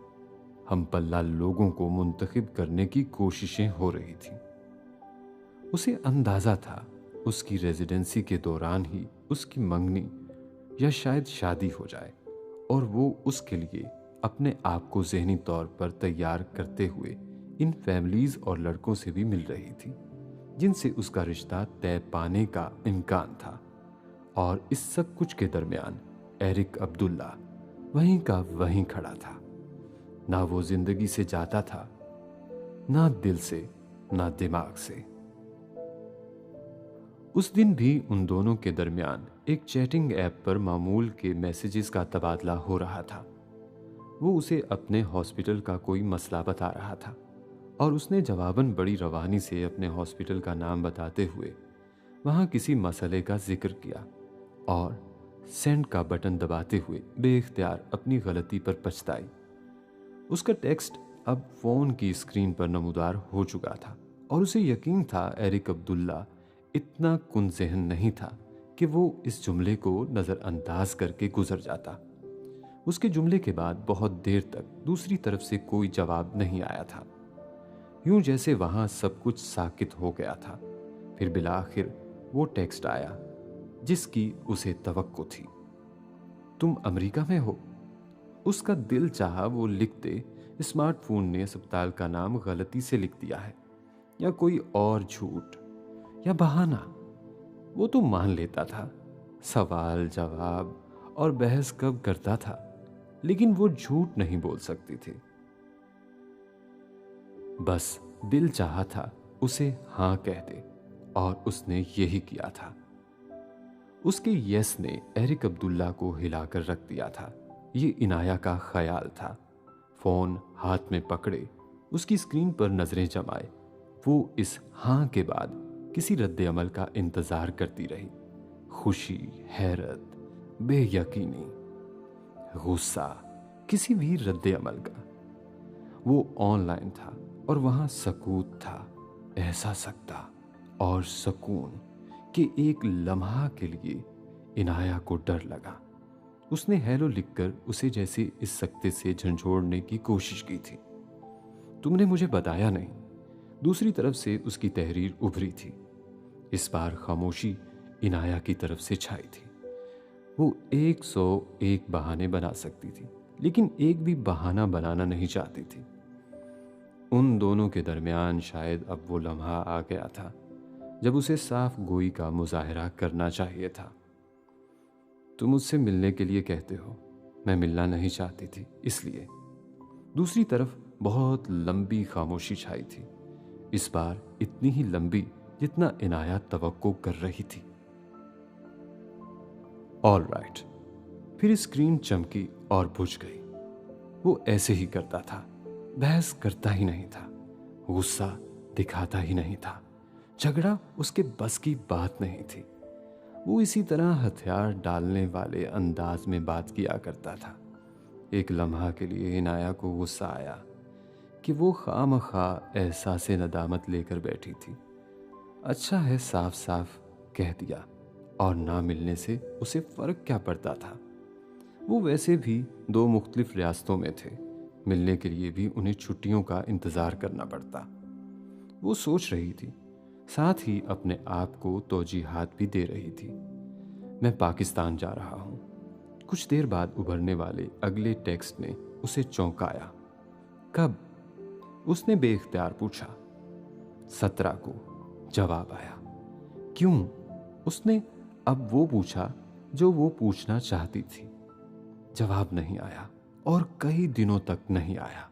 हम पल्ला लोगों को मुंतखब करने की कोशिशें हो रही थी। उसे अंदाजा था उसकी रेजिडेंसी के दौरान ही उसकी मंगनी या शायद शादी हो जाए, और वो उसके लिए अपने आप को ज़हनी तौर पर तैयार करते हुए इन फैमिलीज और लड़कों से भी मिल रही थी जिनसे उसका रिश्ता तय पाने का इम्कान था। और इस सब कुछ के दरमियान एरिक अब्दुल्ला वहीं का वहीं खड़ा था। ना वो जिंदगी से जाता था, ना दिल से, ना दिमाग से। उस दिन भी उन दोनों के दरमियान एक चैटिंग ऐप पर मामूल के मैसेजेस का तबादला हो रहा था। वो उसे अपने हॉस्पिटल का कोई मसला बता रहा था, और उसने जवाबन बड़ी रवानी से अपने हॉस्पिटल का नाम बताते हुए वहां किसी मसले का जिक्र किया, और सेंड का बटन दबाते हुए बेइख्तियार अपनी गलती पर पछताई। उसका टेक्स्ट अब फोन की स्क्रीन पर नमूदार हो चुका था, और उसे यकीन था एरिक अब्दुल्ला इतना कुन ज़हन नहीं था कि वो इस जुमले को नज़रअंदाज करके गुजर जाता। उसके जुमले के बाद बहुत देर तक दूसरी तरफ से कोई जवाब नहीं आया था, यूं जैसे वहां सब कुछ साकित हो गया था। फिर बिलाखिर वो टेक्स्ट आया जिसकी उसे तवक्को थी। तुम अमेरिका में हो? उसका दिल चाहा वो लिख दे स्मार्टफोन ने अस्पताल का नाम गलती से लिख दिया है, या कोई और झूठ या बहाना। वो तो मान लेता था, सवाल जवाब और बहस कब करता था, लेकिन वो झूठ नहीं बोल सकती थी। बस दिल चाहा था उसे हाँ कह दे, और उसने यही किया था। उसके यस ने एरिक अब्दुल्ला को हिलाकर रख दिया था। ये इनाया का ख्याल था। फोन हाथ में पकड़े उसकी स्क्रीन पर नजरें जमाए वो इस हाँ के बाद किसी रद्द अमल का इंतजार करती रही। खुशी, हैरत, बेयकीनी, गुस्सा, किसी भी रद्द अमल का। वो ऑनलाइन था और वहां सकूत था, ऐसा सकता और सकून कि एक लम्हा के लिए इनाया को डर लगा। उसने हेलो लिखकर उसे जैसे इस सकते से झंझोड़ने की कोशिश की थी। तुमने मुझे बताया नहीं। दूसरी तरफ से उसकी तहरीर उभरी थी। इस बार खामोशी इनाया की तरफ से छाई थी। वो 101 बहाने बना सकती थी, लेकिन एक भी बहाना बनाना नहीं चाहती थी। उन दोनों के दरमियान शायद अब वो लम्हा आ गया था जब उसे साफ गोई का मुजाहरा करना चाहिए था। तुम मुझसे मिलने के लिए कहते हो, मैं मिलना नहीं चाहती थी इसलिए। दूसरी तरफ बहुत लंबी खामोशी छाई थी, इस बार इतनी ही लंबी जितना इनाया तवक्को कर रही थी। All right. फिर स्क्रीन चमकी और बुझ गई। वो ऐसे ही करता था, बहस करता ही नहीं था, गुस्सा दिखाता ही नहीं था, झगड़ा उसके बस की बात नहीं थी। वो इसी तरह हथियार डालने वाले अंदाज में बात किया करता था। एक लम्हा के लिए इनाया को गुस्सा आया कि वो खामखा एहसासे नदामत लेकर बैठी थी। अच्छा है साफ साफ कह दिया, और ना मिलने से उसे फर्क क्या पड़ता था। वो वैसे भी 2 मुख्तलिफ रियासतों में थे, मिलने के लिए भी उन्हें छुट्टियों का इंतज़ार करना पड़ता। वो सोच रही थी, साथ ही अपने आप को तौजीहात भी दे रही थी। मैं पाकिस्तान जा रहा हूँ। कुछ देर बाद उभरने वाले अगले टेक्स्ट ने उसे चौंकाया। कब? उसने बेइख्तियार पूछा। 17 को जवाब आया। क्यों? उसने अब वो पूछा जो वो पूछना चाहती थी। जवाब नहीं आया और कई दिनों तक नहीं आया।